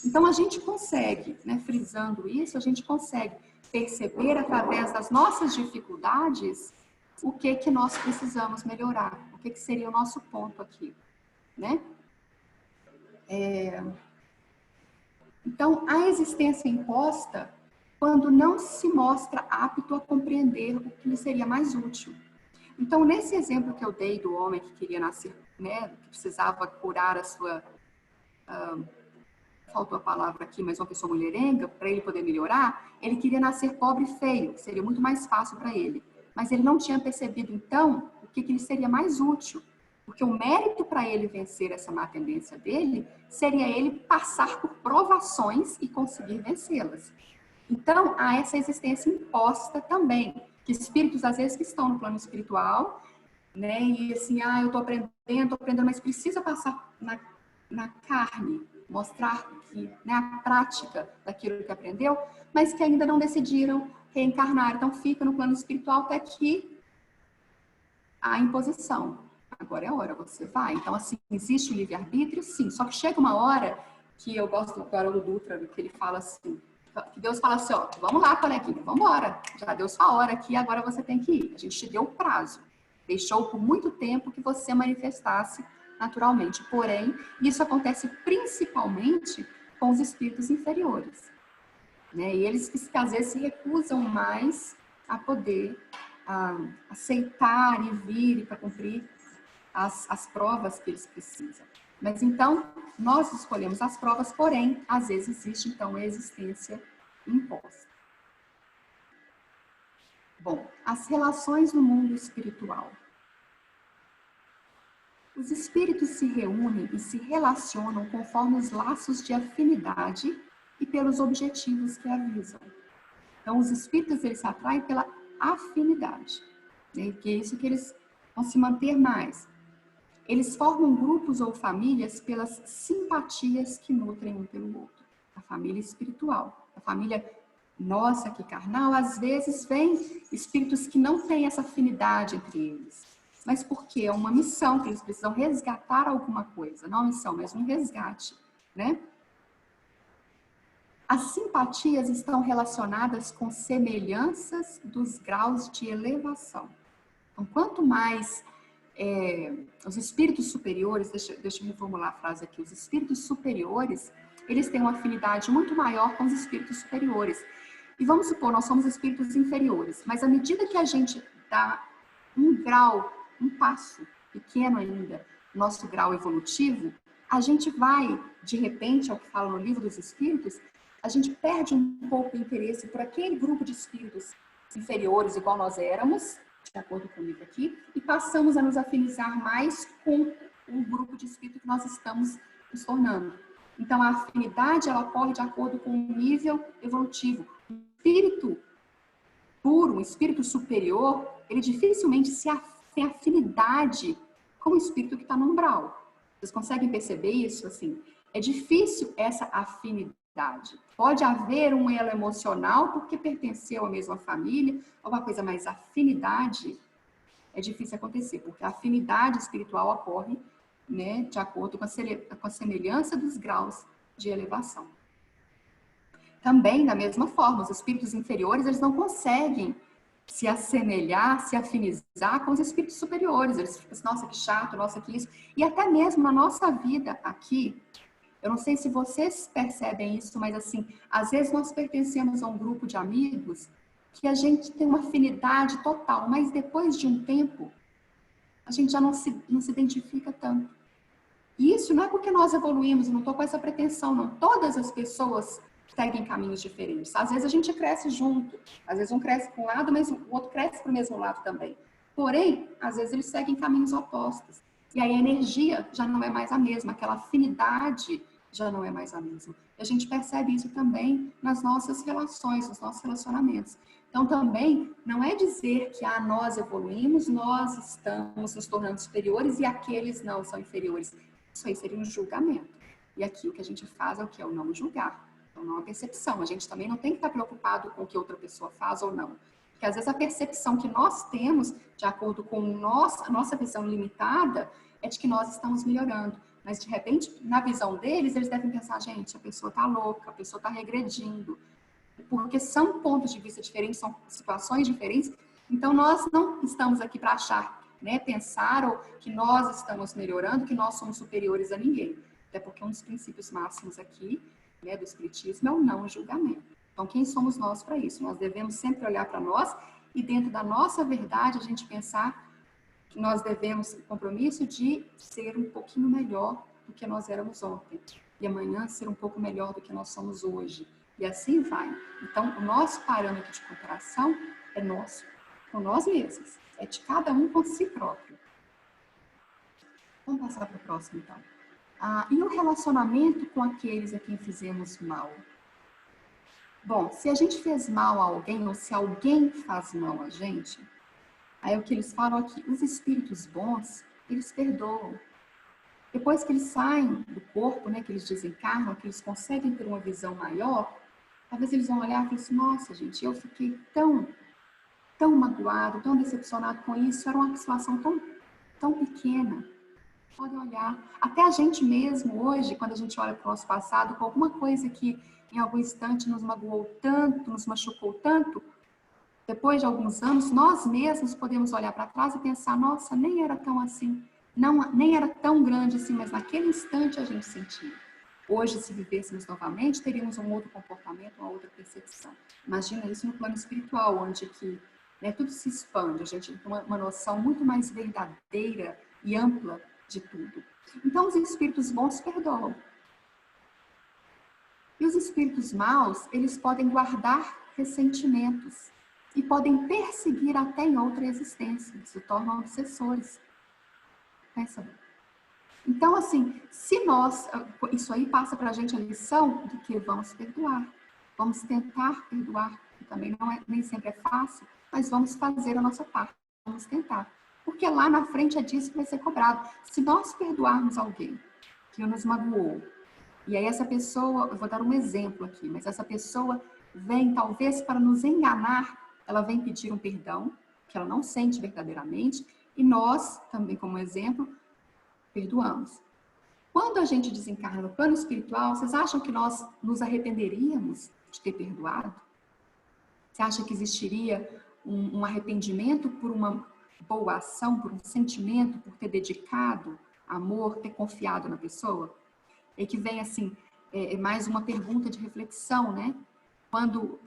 Então, a gente consegue, né, frisando isso, a gente consegue perceber, através das nossas dificuldades, o que nós precisamos melhorar, o que seria o nosso ponto aqui, né? Então, a existência imposta, quando não se mostra apto a compreender o que lhe seria mais útil. Então, nesse exemplo que eu dei do homem que queria nascer, né, que precisava curar a sua... faltou a palavra aqui, mas uma pessoa mulherenga, para ele poder melhorar, ele queria nascer pobre e feio, seria muito mais fácil para ele. Mas ele não tinha percebido, então, o que lhe seria mais útil. Porque o mérito para ele vencer essa má tendência dele seria ele passar por provações e conseguir vencê-las. Então, há essa existência imposta também, que espíritos, às vezes, que estão no plano espiritual, né, e assim, eu estou aprendendo, mas precisa passar na carne, mostrar que, né, a prática daquilo que aprendeu, mas que ainda não decidiram reencarnar. Então, fica no plano espiritual até que a imposição. Agora é a hora, você vai. Então, assim, existe o livre-arbítrio? Sim. Só que chega uma hora que eu gosto do Haroldo Dutra, que ele fala assim, que Deus fala assim, ó, vamos lá, coleguinha, vamos embora. Já deu sua hora aqui, agora você tem que ir. A gente te deu o prazo. Deixou por muito tempo que você manifestasse naturalmente. Porém, isso acontece principalmente com os espíritos inferiores, né? E eles que às vezes se recusam mais a poder aceitar e vir para cumprir as provas que eles precisam. Mas então, nós escolhemos as provas, porém, às vezes existe então a existência imposta. Bom, as relações no mundo espiritual. Os espíritos se reúnem e se relacionam conforme os laços de afinidade e pelos objetivos que avisam. Então, os espíritos, eles se atraem pela afinidade, né? Que é isso que eles vão se manter mais. Eles formam grupos ou famílias pelas simpatias que nutrem um pelo outro. A família espiritual. A família nossa, aqui carnal, às vezes vem espíritos que não têm essa afinidade entre eles. Mas porque é uma missão, que eles precisam resgatar alguma coisa. Não uma missão, mas um resgate, né? As simpatias estão relacionadas com semelhanças dos graus de elevação. Então, quanto mais os espíritos superiores, deixa eu reformular a frase aqui, os espíritos superiores, eles têm uma afinidade muito maior com os espíritos superiores. E vamos supor, nós somos espíritos inferiores, mas à medida que a gente dá um grau, um passo pequeno ainda, nosso grau evolutivo, a gente vai, de repente, é o que fala no Livro dos Espíritos, a gente perde um pouco o interesse por aquele grupo de espíritos inferiores, igual nós éramos, de acordo com o livro aqui, e passamos a nos afinizar mais com o grupo de espírito que nós estamos nos tornando. Então, a afinidade, ela ocorre de acordo com o nível evolutivo. O espírito puro, um espírito superior, ele dificilmente tem afinidade com o espírito que está no umbral. Vocês conseguem perceber isso? Assim, é difícil essa afinidade. Pode haver um elo emocional porque pertenceu à mesma família, alguma coisa, mas afinidade é difícil acontecer, porque a afinidade espiritual ocorre, né, de acordo com a semelhança dos graus de elevação. Também, da mesma forma, os espíritos inferiores, eles não conseguem se assemelhar, se afinizar com os espíritos superiores. Eles ficam assim, nossa, que chato, nossa, que isso. E até mesmo na nossa vida aqui, eu não sei se vocês percebem isso, mas assim, às vezes nós pertencemos a um grupo de amigos que a gente tem uma afinidade total, mas depois de um tempo, a gente já não se identifica tanto. E isso não é porque nós evoluímos, eu não estou com essa pretensão, não. Todas as pessoas seguem caminhos diferentes. Às vezes a gente cresce junto, às vezes um cresce para um lado, mas o outro cresce para o mesmo lado também. Porém, às vezes eles seguem caminhos opostos. E aí a energia já não é mais a mesma, aquela afinidade já não é mais a mesma. E a gente percebe isso também nas nossas relações, nos nossos relacionamentos. Então, também, não é dizer que nós evoluímos, nós estamos nos tornando superiores e aqueles não são inferiores. Isso aí seria um julgamento. E aqui o que a gente faz é o que? É o não julgar. Então, não a percepção. A gente também não tem que estar preocupado com o que outra pessoa faz ou não. Porque, às vezes, a percepção que nós temos, de acordo com a nossa visão limitada, é de que nós estamos melhorando. Mas, de repente, na visão deles, eles devem pensar, gente, a pessoa está louca, a pessoa está regredindo. Porque são pontos de vista diferentes, são situações diferentes. Então, nós não estamos aqui para achar, né, pensar ou que nós estamos melhorando, que nós somos superiores a ninguém. Até porque um dos princípios máximos aqui, né, do Espiritismo é o não julgamento. Então, quem somos nós para isso? Nós devemos sempre olhar para nós e dentro da nossa verdade a gente pensar que nós devemos o compromisso de ser um pouquinho melhor do que nós éramos ontem. E amanhã ser um pouco melhor do que nós somos hoje. E assim vai. Então, o nosso parâmetro de comparação é nosso, com nós mesmos. É de cada um com si próprio. Vamos passar para o próximo, então. E o relacionamento com aqueles a quem fizemos mal? Bom, se a gente fez mal a alguém, ou se alguém faz mal a gente, aí é o que eles falam aqui, os espíritos bons, eles perdoam. Depois que eles saem do corpo, né, que eles desencarnam, que eles conseguem ter uma visão maior, talvez eles vão olhar e falar assim, nossa, gente, eu fiquei tão magoado, tão decepcionado com isso, era uma situação tão pequena. Podem olhar. Até a gente mesmo hoje, quando a gente olha para o nosso passado, com alguma coisa que em algum instante nos magoou tanto, nos machucou tanto, depois de alguns anos, nós mesmos podemos olhar para trás e pensar, nossa, nem era tão assim, nem era tão grande assim, mas naquele instante a gente sentia. Hoje, se vivêssemos novamente, teríamos um outro comportamento, uma outra percepção. Imagina isso no plano espiritual, onde que, né, tudo se expande, a gente tem uma noção muito mais verdadeira e ampla de tudo. Então, os espíritos bons perdoam. E os espíritos maus, eles podem guardar ressentimentos e podem perseguir até em outra existência, eles se tornam obsessores. Pensa bem. Então, assim, se nós, isso aí passa para a gente a lição de que vamos perdoar, vamos tentar perdoar, que também nem sempre é fácil, mas vamos fazer a nossa parte, vamos tentar. Porque lá na frente é disso que vai ser cobrado. Se nós perdoarmos alguém que nos magoou, e aí essa pessoa, eu vou dar um exemplo aqui, mas essa pessoa vem talvez para nos enganar, ela vem pedir um perdão, que ela não sente verdadeiramente, e nós, também como exemplo, perdoamos. Quando a gente desencarna no plano espiritual, vocês acham que nós nos arrependeríamos de ter perdoado? Você acha que existiria um arrependimento por uma boa ação, por um sentimento, por ter dedicado amor, ter confiado na pessoa? E que vem assim, mais uma pergunta de reflexão, né?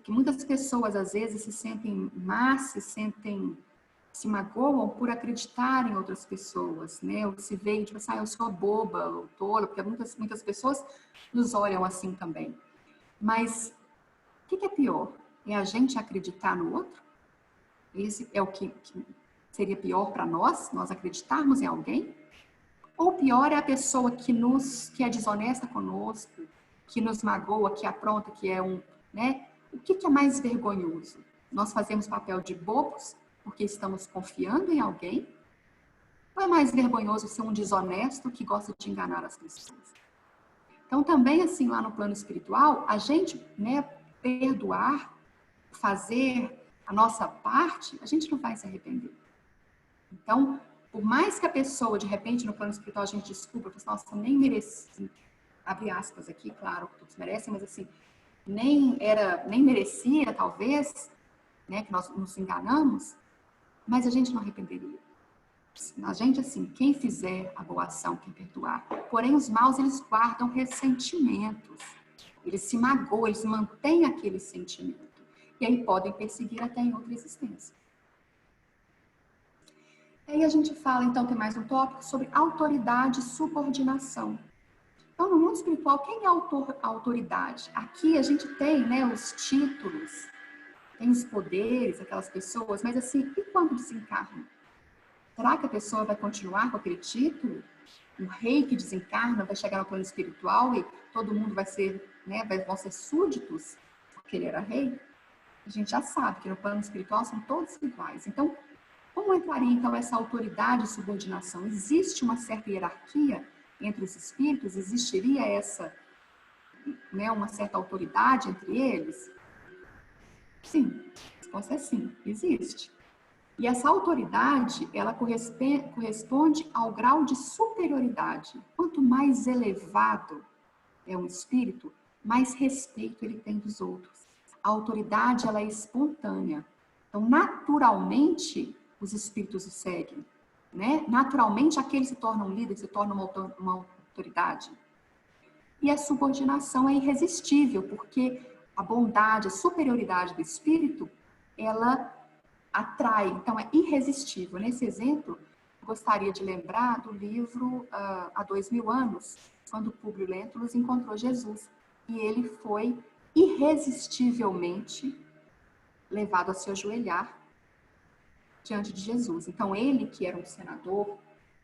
Que muitas pessoas às vezes se sentem más, se magoam por acreditar em outras pessoas, né? Ou se veem, tipo assim, eu sou boba, ou tola, porque muitas pessoas nos olham assim também. Mas o que é pior? É a gente acreditar no outro? Esse é o que seria pior para nós acreditarmos em alguém? Ou pior é a pessoa que é desonesta conosco, que nos magoa, que apronta, que é né? O que é mais vergonhoso? Nós fazemos papel de bobos porque estamos confiando em alguém? Ou é mais vergonhoso ser um desonesto que gosta de enganar as pessoas? Então, também, assim, lá no plano espiritual, a gente, né, perdoar, fazer a nossa parte, a gente não vai se arrepender. Então, por mais que a pessoa, de repente, no plano espiritual, a gente desculpa, nossa, nem mereci, abre aspas aqui, claro, todos merecem, mas assim, nem merecia, talvez, né, que nós nos enganamos, mas a gente não arrependeria. A gente, assim, quem fizer a boa ação, quem perdoar. Porém, os maus, eles guardam ressentimentos. Eles se magoam, eles mantêm aquele sentimento. E aí podem perseguir até em outra existência. E aí a gente fala, então, tem mais um tópico sobre autoridade e subordinação. Então, no mundo espiritual, quem é a autoridade? Aqui a gente tem, né, os títulos, tem os poderes, aquelas pessoas, mas assim, e quando desencarna? Será que a pessoa vai continuar com aquele título? Um rei que desencarna vai chegar no plano espiritual e todo mundo vai ser, né, vão ser súditos porque ele era rei? A gente já sabe que no plano espiritual são todos iguais. Então, como entraria então essa autoridade e subordinação? Existe uma certa hierarquia entre os espíritos? Existiria essa, né, uma certa autoridade entre eles? Sim, a resposta é sim, existe. E essa autoridade, ela corresponde ao grau de superioridade. Quanto mais elevado é um espírito, mais respeito ele tem dos outros. A autoridade, ela é espontânea. Então, naturalmente, os espíritos o seguem, né? Naturalmente, aquele se torna um líder, se torna uma autoridade. E a subordinação é irresistível, porque a bondade, a superioridade do espírito, ela atrai, então é irresistível. Nesse exemplo, gostaria de lembrar do livro Há 2000 anos, quando Públio Lentulus encontrou Jesus. E ele foi irresistivelmente levado a se ajoelhar diante de Jesus. Então, ele, que era um senador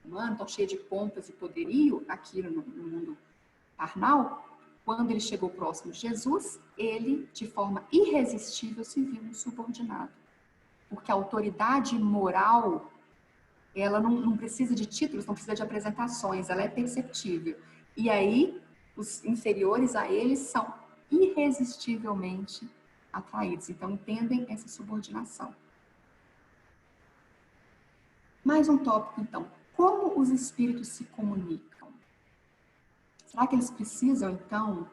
humano, tão cheio de pompas e poderio aqui no mundo carnal, quando ele chegou próximo de Jesus, ele, de forma irresistível, se viu um subordinado. Porque a autoridade moral, ela não precisa de títulos, não precisa de apresentações, ela é perceptível. E aí, os inferiores a eles são irresistivelmente atraídos. Então, entendem essa subordinação. Mais um tópico, então. Como os espíritos se comunicam? Será que eles precisam, então,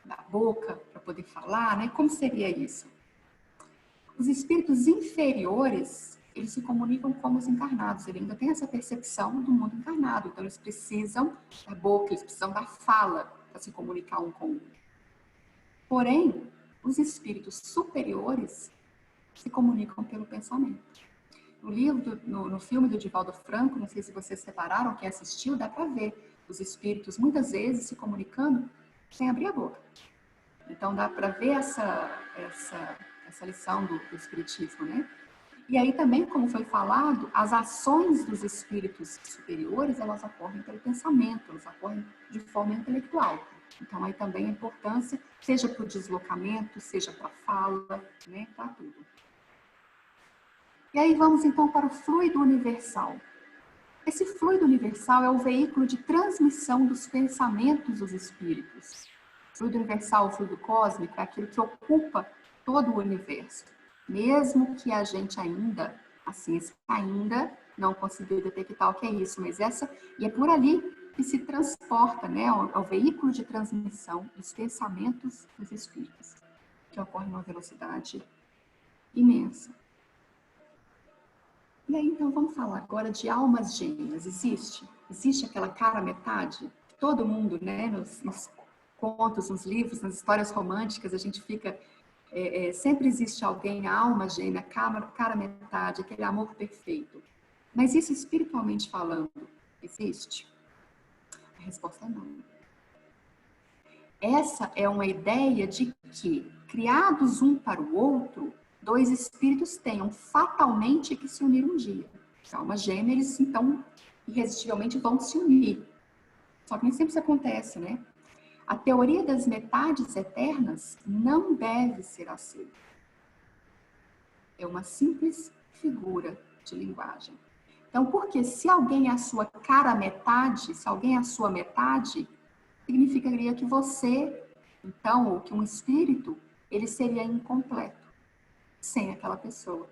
da boca para poder falar, né? Como seria isso? Os espíritos inferiores, eles se comunicam como os encarnados. Ele ainda tem essa percepção do mundo encarnado. Então, eles precisam da boca, eles precisam da fala para se comunicar um com o outro. Porém, os espíritos superiores se comunicam pelo pensamento. No livro, no filme do Divaldo Franco, não sei se vocês separaram, quem assistiu, dá para ver os espíritos muitas vezes se comunicando sem abrir a boca. Então dá para ver essa lição do espiritismo, né? E aí também, como foi falado, as ações dos espíritos superiores, elas ocorrem pelo pensamento, elas ocorrem de forma intelectual. Então aí também a importância, seja para o deslocamento, seja para a fala, né, para tudo. E aí vamos então para o fluido universal. Esse fluido universal é o veículo de transmissão dos pensamentos dos espíritos. O fluido universal, o fluido cósmico, é aquilo que ocupa todo o universo. Mesmo que a gente ainda, a ciência ainda não conseguiu detectar o que é isso, mas e é por ali que se transporta, né, é o veículo de transmissão dos pensamentos dos espíritos, que ocorre numa velocidade imensa. E aí, então, vamos falar agora de almas gêmeas. Existe? Existe aquela cara metade? Todo mundo, né, nos contos, nos livros, nas histórias românticas, a gente fica... sempre existe alguém, a alma gêmea, cara metade, aquele amor perfeito. Mas isso, espiritualmente falando, existe? A resposta é não. Essa é uma ideia de que, criados um para o outro, dois espíritos tenham fatalmente que se unir um dia. Alma gêmea, eles então, irresistivelmente, vão se unir. Só que nem sempre isso acontece, né? A teoria das metades eternas não deve ser aceita. É uma simples figura de linguagem. Então, porque se alguém é a sua cara metade, se alguém é a sua metade, significaria que você, então, ou que um espírito, ele seria incompleto sem aquela pessoa.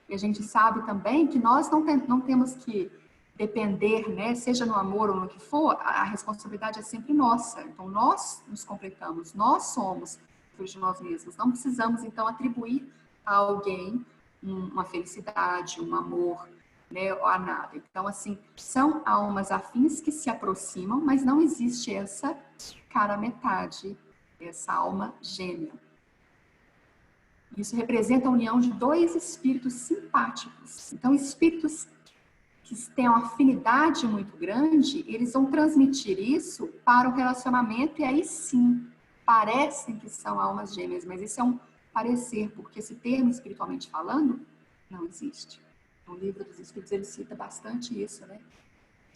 E a gente sabe também que nós não temos que depender, né, seja no amor ou no que for, a responsabilidade é sempre nossa. Então, nós nos completamos, nós somos filhos de nós mesmos. Não precisamos, então, atribuir a alguém uma felicidade, um amor, né, ou a nada. Então, assim, são almas afins que se aproximam, mas não existe essa cara metade, essa alma gêmea. Isso representa a união de dois espíritos simpáticos. Então, espíritos que têm uma afinidade muito grande, eles vão transmitir isso para o relacionamento e aí sim, parecem que são almas gêmeas, mas isso é um parecer, porque esse termo, espiritualmente falando, não existe. No livro dos Espíritos ele cita bastante isso, né?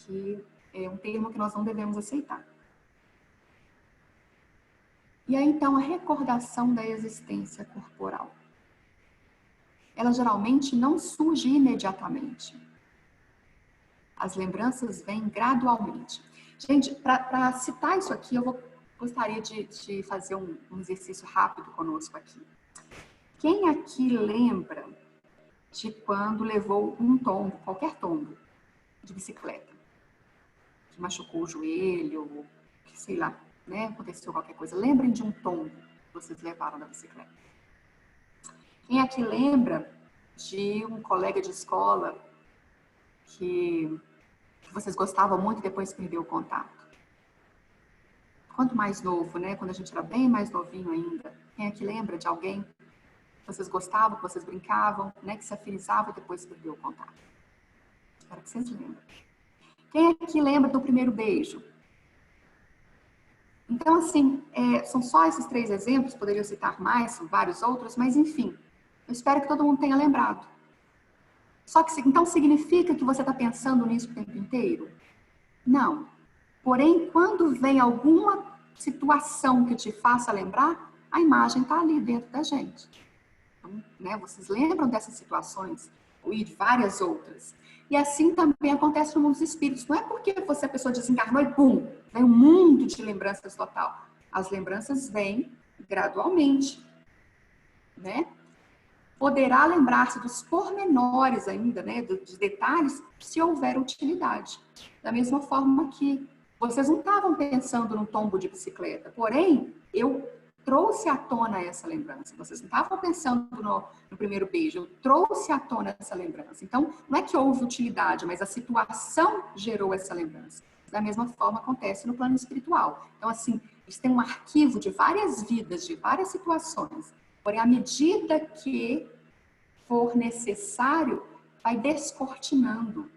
Que é um termo que nós não devemos aceitar. E aí, então, a recordação da existência corporal. Ela geralmente não surge imediatamente. As lembranças vêm gradualmente. Gente, para citar isso aqui, gostaria de fazer um exercício rápido conosco aqui. Quem aqui lembra de quando levou um tombo, qualquer tombo, de bicicleta? Que machucou o joelho, que sei lá, né, aconteceu qualquer coisa. Lembrem de um tombo que vocês levaram na bicicleta. Quem aqui lembra de um colega de escola que vocês gostavam muito e depois perdeu o contato? Quanto mais novo, né, quando a gente era bem mais novinho ainda. Quem aqui lembra de alguém que vocês gostavam, que vocês brincavam, né, que se afinizavam e depois perdeu o contato? Espero que vocês lembrem. Quem aqui lembra do primeiro beijo? Então, assim, são só esses 3 exemplos, poderiam citar mais, são vários outros, mas enfim, eu espero que todo mundo tenha lembrado. Só que, então, significa que você está pensando nisso o tempo inteiro? Não. Porém, quando vem alguma situação que te faça lembrar, a imagem está ali dentro da gente. Então, né, vocês lembram dessas situações e de várias outras. E assim também acontece no mundo dos espíritos. Não é porque você, a pessoa desencarnou e pum, vem um mundo de lembranças total. As lembranças vêm gradualmente, né? Poderá lembrar-se dos pormenores ainda, né, dos detalhes, se houver utilidade. Da mesma forma que vocês não estavam pensando no tombo de bicicleta, porém, eu trouxe à tona essa lembrança. Vocês não estavam pensando no primeiro beijo, eu trouxe à tona essa lembrança. Então, não é que houve utilidade, mas a situação gerou essa lembrança. Da mesma forma acontece no plano espiritual. Então, assim, eles têm um arquivo de várias vidas, de várias situações. Porém, à medida que for necessário, vai descortinando,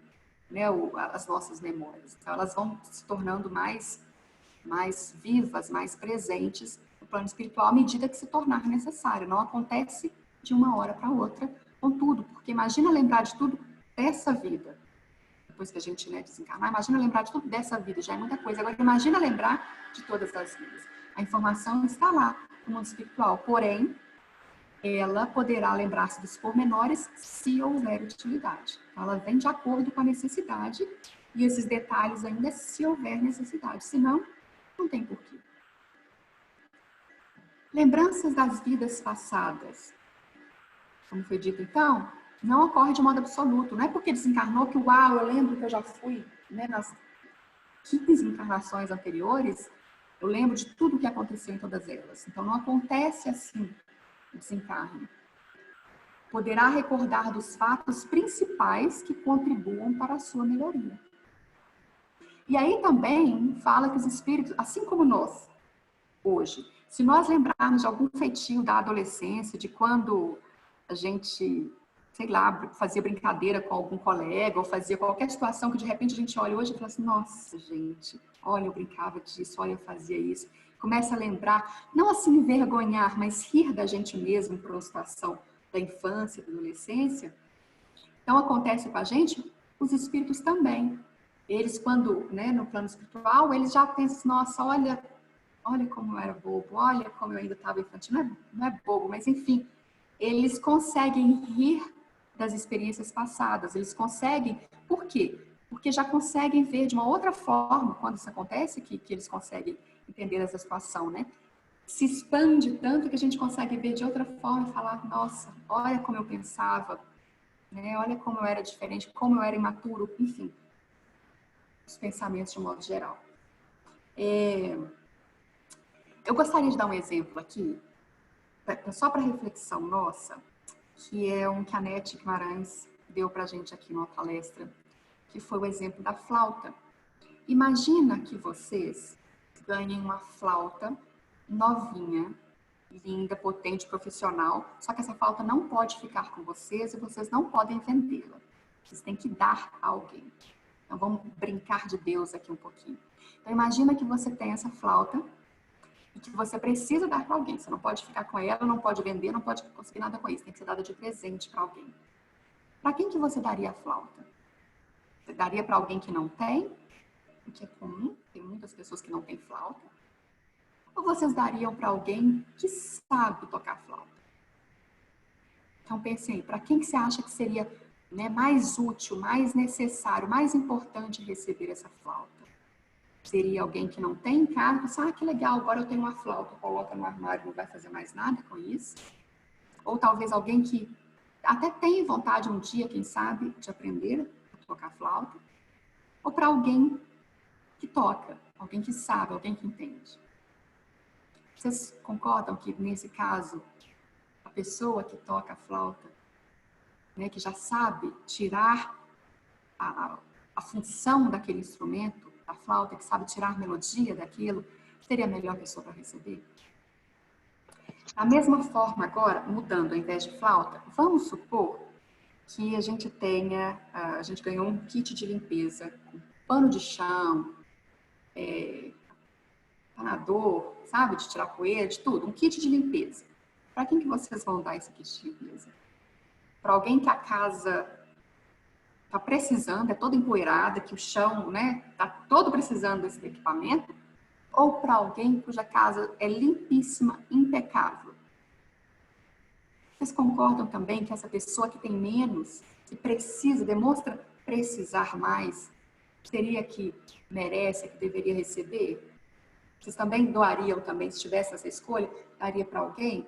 né, as nossas memórias. Então, elas vão se tornando mais vivas, mais presentes no plano espiritual à medida que se tornar necessário. Não acontece de uma hora para outra com tudo, porque imagina lembrar de tudo dessa vida. Depois que a gente, né, desencarnar, imagina lembrar de tudo dessa vida, já é muita coisa. Agora, imagina lembrar de todas as vidas. A informação está lá no mundo espiritual, porém, ela poderá lembrar-se dos pormenores se houver utilidade. Ela vem de acordo com a necessidade e esses detalhes ainda se houver necessidade. Senão, não tem porquê. Lembranças das vidas passadas. Como foi dito, então, não ocorre de modo absoluto. Não é porque desencarnou que, uau, eu lembro que eu já fui, né, nas 15 encarnações anteriores, eu lembro de tudo o que aconteceu em todas elas. Então, não acontece assim o desencarne. poderá recordar dos fatos principais que contribuam para a sua melhoria. E aí também fala que os espíritos, assim como nós, hoje, se nós lembrarmos de algum feitio da adolescência, de quando a gente, sei lá, fazia brincadeira com algum colega, ou fazia qualquer situação que de repente a gente olha hoje e fala assim, nossa, gente, olha, eu brincava disso, olha, eu fazia isso. Começa a lembrar, não assim envergonhar, mas rir da gente mesmo por uma situação da infância, da adolescência. Então, acontece com a gente, os espíritos também. Eles, quando, né, no plano espiritual, eles já pensam, nossa, olha como eu era bobo, olha como eu ainda estava infantil. Não é bobo, mas enfim, eles conseguem rir das experiências passadas, eles conseguem, por quê? Porque já conseguem ver de uma outra forma, quando isso acontece, que eles conseguem entender essa situação, né? Se expande tanto que a gente consegue ver de outra forma e falar, nossa, olha como eu pensava, né? Olha como eu era diferente, como eu era imaturo, enfim, os pensamentos de um modo geral. Eu gostaria de dar um exemplo aqui, só para reflexão nossa, que é um que a Nete Guimarães deu para a gente aqui numa palestra, que foi o exemplo da flauta. Imagina que vocês ganhem uma flauta novinha, linda, potente, profissional, só que essa flauta não pode ficar com vocês e vocês não podem vendê-la. Vocês têm que dar a alguém. Então vamos brincar de Deus aqui um pouquinho. Então imagina que você tem essa flauta e que você precisa dar para alguém. Você não pode ficar com ela, não pode vender, não pode conseguir nada com isso. Tem que ser dada de presente para alguém. Para quem que você daria a flauta? Você daria para alguém que não tem? O que é comum, tem muitas pessoas que não têm flauta. Ou vocês dariam para alguém que sabe tocar flauta? Então pense aí, para quem que você acha que seria, né, mais útil, mais necessário, mais importante receber essa flauta? Seria alguém que não tem em casa, pensa, que legal, agora eu tenho uma flauta, coloca no armário, não vai fazer mais nada com isso. Ou talvez alguém que até tem vontade um dia, quem sabe, de aprender a tocar flauta. Ou para alguém que toca, alguém que sabe, alguém que entende. Vocês concordam que, nesse caso, a pessoa que toca a flauta, né, que já sabe tirar a função daquele instrumento, da flauta, que sabe tirar a melodia daquilo, seria a melhor pessoa para receber? Da mesma forma, agora, mudando, ao invés de flauta, vamos supor que a gente ganhou um kit de limpeza, com pano de chão, panador, sabe, de tirar poeira, de tudo, um kit de limpeza. Para quem que vocês vão dar esse kit de limpeza? Para alguém que a casa está precisando, é toda empoeirada, que o chão, né, está todo precisando desse equipamento? Ou para alguém cuja casa é limpíssima, impecável? Vocês concordam também que essa pessoa que tem menos, que precisa, demonstra precisar mais, seria que merece, que deveria receber? Vocês também doariam também, se tivesse essa escolha, daria para alguém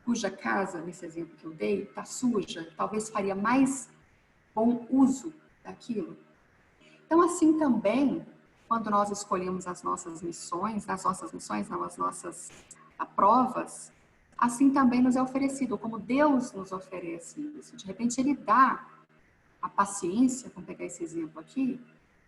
cuja casa, nesse exemplo que eu dei, está suja, talvez faria mais bom uso daquilo? Então, assim também, quando nós escolhemos as nossas missões, as nossas provas, assim também nos é oferecido, como Deus nos oferece isso. De repente, Ele dá a paciência, vamos pegar esse exemplo aqui,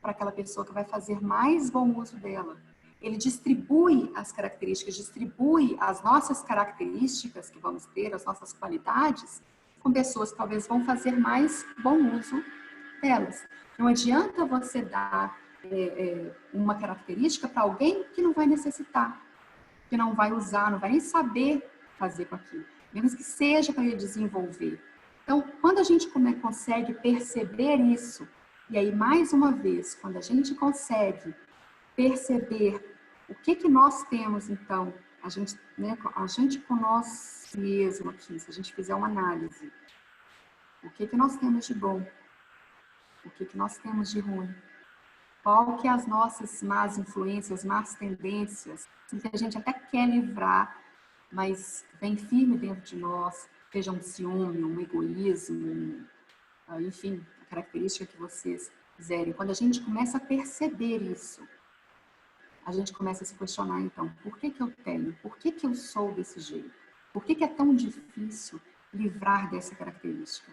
para aquela pessoa que vai fazer mais bom uso dela. Ele distribui as características, distribui as nossas características que vamos ter, as nossas qualidades, com pessoas que talvez vão fazer mais bom uso delas. Não adianta você dar uma característica para alguém que não vai necessitar, que não vai usar, não vai nem saber fazer com aquilo, menos que seja para ele desenvolver. Então, quando a gente consegue perceber isso, e aí, mais uma vez, quando a gente consegue perceber o que nós temos, então, a gente com nós mesmo aqui, se a gente fizer uma análise, o que nós temos de bom, o que nós temos de ruim, qual que é as nossas más influências, más tendências, que a gente até quer livrar, mas vem firme dentro de nós, seja um ciúme, um egoísmo, enfim, a característica que vocês quiserem. Quando a gente começa a perceber isso, a gente começa a se questionar, então, por que eu tenho? Por que eu sou desse jeito? Por que é tão difícil livrar dessa característica?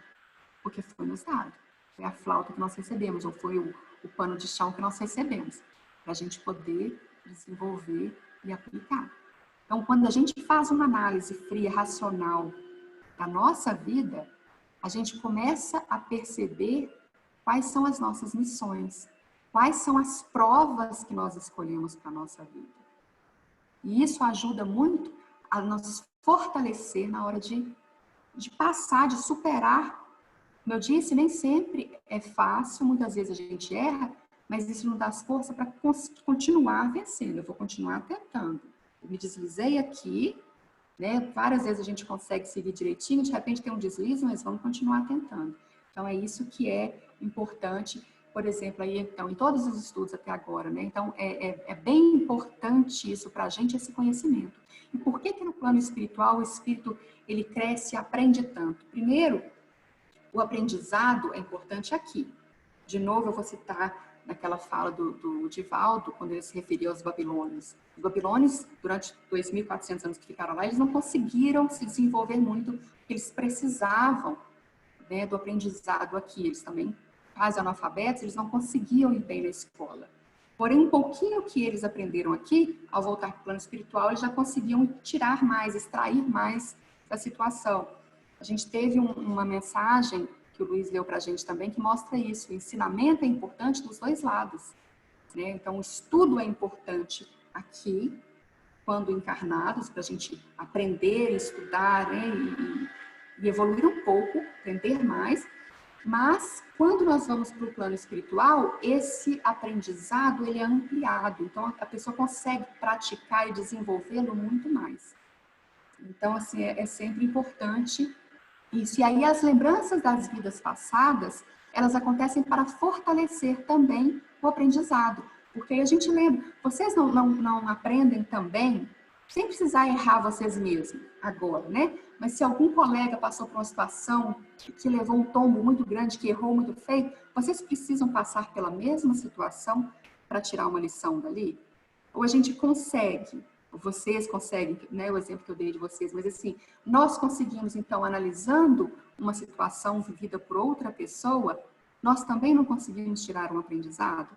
Porque foi nos dado. Foi a flauta que nós recebemos, ou foi o pano de chão que nós recebemos, para a gente poder desenvolver e aplicar. Então, quando a gente faz uma análise fria, racional da nossa vida, a gente começa a perceber quais são as nossas missões, quais são as provas que nós escolhemos para a nossa vida. E isso ajuda muito a nos fortalecer na hora de passar, de superar. Como eu disse, nem sempre é fácil, muitas vezes a gente erra, mas isso nos dá força para continuar vencendo. Eu vou continuar tentando. Eu me deslizei aqui, né? Várias vezes a gente consegue seguir direitinho, de repente tem um deslize, mas vamos continuar tentando. Então, é isso que é importante, por exemplo, aí, então, em todos os estudos até agora, né? Então, é bem importante isso para a gente, esse conhecimento. E por que no plano espiritual o espírito, ele cresce e aprende tanto? Primeiro, o aprendizado é importante aqui. De novo, eu vou citar naquela fala do Divaldo, quando ele se referia aos babilônios. Os babilônios, durante 2.400 anos que ficaram lá, eles não conseguiram se desenvolver muito, porque eles precisavam, né, do aprendizado aqui. Eles também, quase analfabetos, eles não conseguiam ir bem na escola. Porém, um pouquinho que eles aprenderam aqui, ao voltar para o plano espiritual, eles já conseguiam tirar mais, extrair mais da situação. A gente teve uma mensagem que o Luiz leu para a gente também, que mostra isso. O ensinamento é importante dos dois lados, né? Então, o estudo é importante aqui, quando encarnados, para a gente aprender, estudar, né? E evoluir um pouco, aprender mais. Mas, quando nós vamos para o plano espiritual, esse aprendizado ele é ampliado. Então, a pessoa consegue praticar e desenvolvê-lo muito mais. Então, assim, é sempre importante isso. E aí, as lembranças das vidas passadas, elas acontecem para fortalecer também o aprendizado. Porque aí a gente lembra, vocês não aprendem também, sem precisar errar vocês mesmos agora, né? Mas se algum colega passou por uma situação que levou um tombo muito grande, que errou muito feio, vocês precisam passar pela mesma situação para tirar uma lição dali? Ou a gente consegue, vocês conseguem, né, o exemplo que eu dei de vocês, mas assim, nós conseguimos, então, analisando uma situação vivida por outra pessoa, nós também não conseguimos tirar um aprendizado?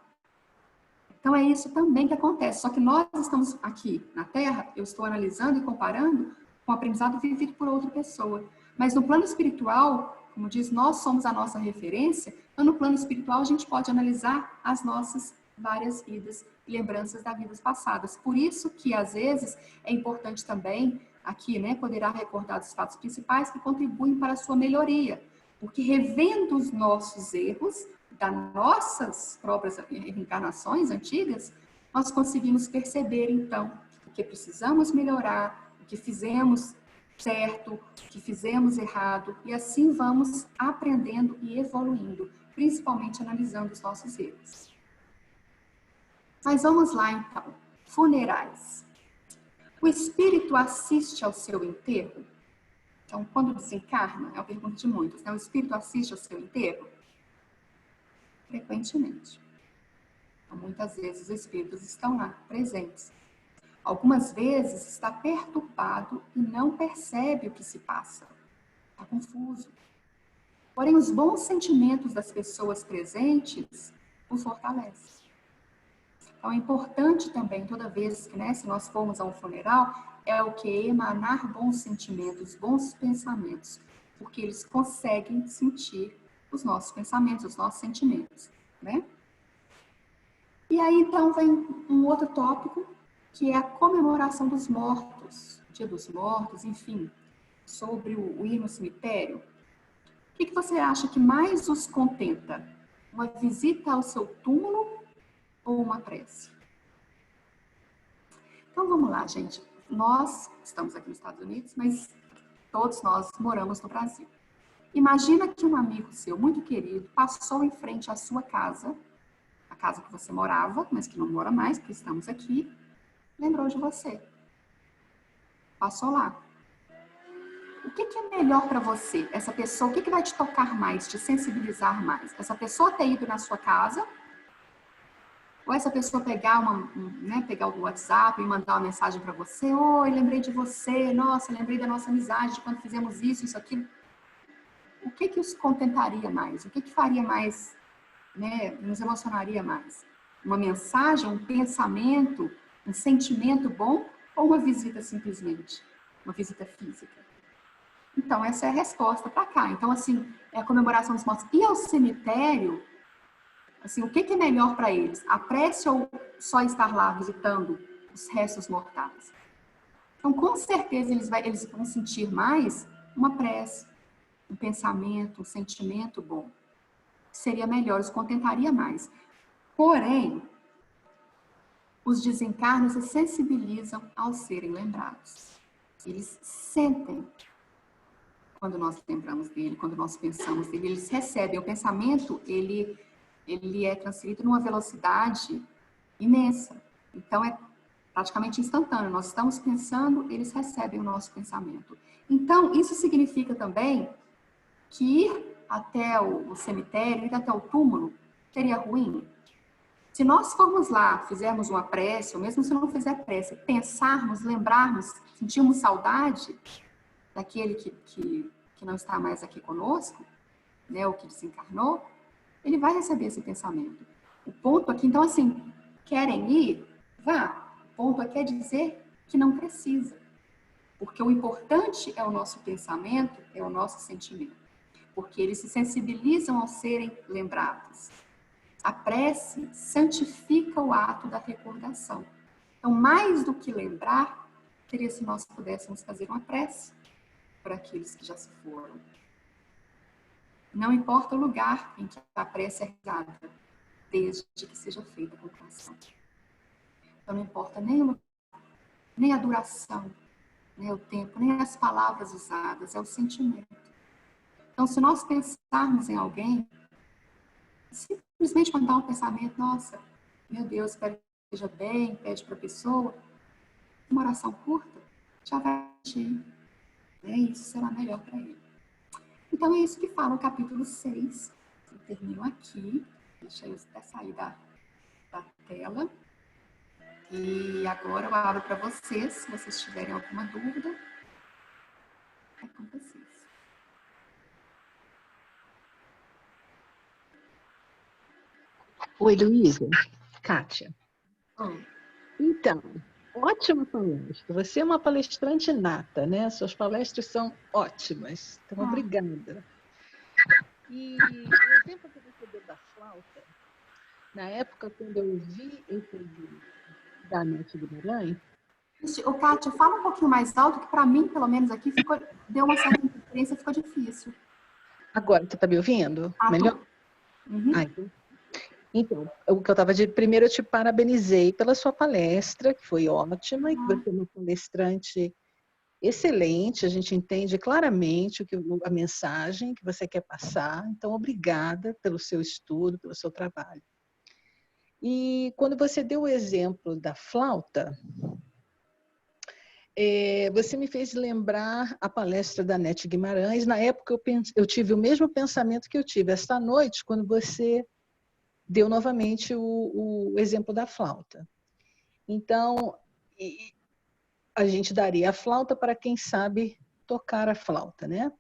Então, é isso também que acontece, só que nós estamos aqui na Terra, eu estou analisando e comparando com o aprendizado vivido por outra pessoa. Mas no plano espiritual, como diz, nós somos a nossa referência, então no plano espiritual a gente pode analisar as nossas várias vidas e lembranças das vidas passadas. Por isso que, às vezes, é importante também, aqui, né, poderá recordar os fatos principais que contribuem para a sua melhoria. Porque revendo os nossos erros, das nossas próprias reencarnações antigas, nós conseguimos perceber, então, o que precisamos melhorar, o que fizemos certo, o que fizemos errado, e assim vamos aprendendo e evoluindo, principalmente analisando os nossos erros. Mas vamos lá, então. Funerais. O espírito assiste ao seu enterro? Então, quando desencarna, é uma pergunta de muitos, né? O espírito assiste ao seu enterro? Frequentemente. Então, muitas vezes os espíritos estão lá, presentes. Algumas vezes está perturbado e não percebe o que se passa. Está confuso. Porém, os bons sentimentos das pessoas presentes o fortalecem. Então, é importante também, toda vez que, né, se nós formos a um funeral, é o que? Emanar bons sentimentos, bons pensamentos, porque eles conseguem sentir os nossos pensamentos, os nossos sentimentos, né? E aí, então, vem um outro tópico, que é a comemoração dos mortos, Dia dos Mortos, enfim, sobre o ir no cemitério. O que você acha que mais os contenta? Uma visita ao seu túmulo ou uma prece? Então, vamos lá, gente. Nós estamos aqui nos Estados Unidos, mas todos nós moramos no Brasil. Imagina que um amigo seu, muito querido, passou em frente à sua casa, a casa que você morava, mas que não mora mais, porque estamos aqui, lembrou de você. Passou lá. O que é melhor para você? Essa pessoa, o que vai te tocar mais, te sensibilizar mais? Essa pessoa ter ido na sua casa, ou essa pessoa pegar pegar o WhatsApp e mandar uma mensagem para você: oi, lembrei de você, nossa, lembrei da nossa amizade, de quando fizemos isso, aquilo. o que que os contentaria mais? O que que faria mais, né, nos emocionaria mais? Uma mensagem, um pensamento, um sentimento bom ou uma visita simplesmente? Uma visita física? Então, essa é a resposta para cá. Então, assim, é a comemoração dos mortos. E ao cemitério, assim, o que que é melhor para eles? A prece ou só estar lá visitando os restos mortais? Então, com certeza, eles vão sentir mais uma prece, um pensamento, um sentimento bom. Seria melhor, os contentaria mais. Porém, os desencarnos se sensibilizam ao serem lembrados. Eles sentem quando nós lembramos dele, quando nós pensamos dele, eles recebem. O pensamento, ele é transferido numa velocidade imensa. Então, é praticamente instantâneo. Nós estamos pensando, eles recebem o nosso pensamento. Então, isso significa também que ir até o cemitério, ir até o túmulo, seria ruim. Se nós formos lá, fizermos uma prece, ou mesmo se não fizer prece, pensarmos, lembrarmos, sentirmos saudade daquele que não está mais aqui conosco, né, o que desencarnou, ele vai receber esse pensamento. O ponto aqui, então, assim, querem ir? Vá. O ponto aqui é dizer que não precisa. Porque o importante é o nosso pensamento, é o nosso sentimento. Porque eles se sensibilizam ao serem lembrados. A prece santifica o ato da recordação. Então, mais do que lembrar, seria se nós pudéssemos fazer uma prece para aqueles que já se foram. Não importa o lugar em que a prece é rezada, desde que seja feita com coração. Então, não importa nem o lugar, nem a duração, nem o tempo, nem as palavras usadas, é o sentimento. Então, se nós pensarmos em alguém, simplesmente mandar um pensamento, nossa, meu Deus, espero que esteja bem, pede para a pessoa, uma oração curta, já vai agir. E isso será melhor para ele. Então, é isso que fala o capítulo 6. Eu termino aqui. Deixa eu até sair da tela. E agora eu abro para vocês, se vocês tiverem alguma dúvida. É com vocês. Oi, Luísa. Kátia. Oh. Então, ótima palestra. Você é uma palestrante nata, né? Suas palestras são ótimas. Então, obrigada. E o exemplo que você deu da flauta, na época, quando eu vi esse vídeo da Nete Guimarães... Ô, Kátia, fala um pouquinho mais alto, que para mim, pelo menos aqui, deu uma certa interferência, ficou difícil. Agora, você está me ouvindo? Melhor? Uhum. Então, o que eu estava dizendo, primeiro eu te parabenizei pela sua palestra, que foi ótima, e que você é uma palestrante excelente, a gente entende claramente a mensagem que você quer passar, então obrigada pelo seu estudo, pelo seu trabalho. E quando você deu o exemplo da flauta, você me fez lembrar a palestra da Nete Guimarães. Na época eu tive o mesmo pensamento que eu tive esta noite, quando você deu novamente o exemplo da flauta. Então, a gente daria a flauta para quem sabe tocar a flauta, né?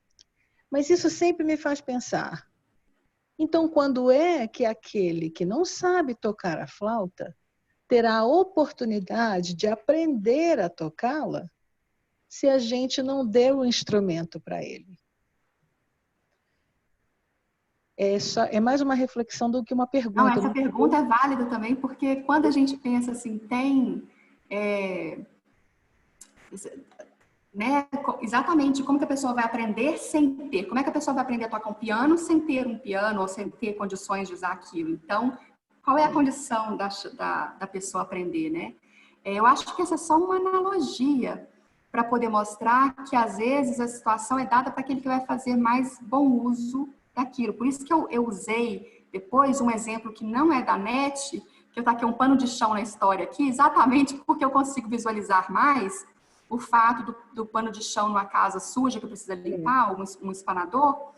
Mas isso sempre me faz pensar. Então, quando é que aquele que não sabe tocar a flauta terá a oportunidade de aprender a tocá-la se a gente não der o instrumento para ele? É mais uma reflexão do que uma pergunta. Não, essa pergunta é válida também, porque quando a gente pensa assim, né, exatamente como que a pessoa vai aprender sem ter, como é que a pessoa vai aprender a tocar um piano sem ter um piano ou sem ter condições de usar aquilo? Então, qual é a condição da pessoa aprender, né? Eu acho que essa é só uma analogia para poder mostrar que, às vezes, a situação é dada para aquele que vai fazer mais bom uso daquilo. Por isso que eu usei depois um exemplo que não é da NET, que eu taquei um pano de chão na história aqui, exatamente porque eu consigo visualizar mais o fato do pano de chão numa casa suja que precisa limpar, um espanador,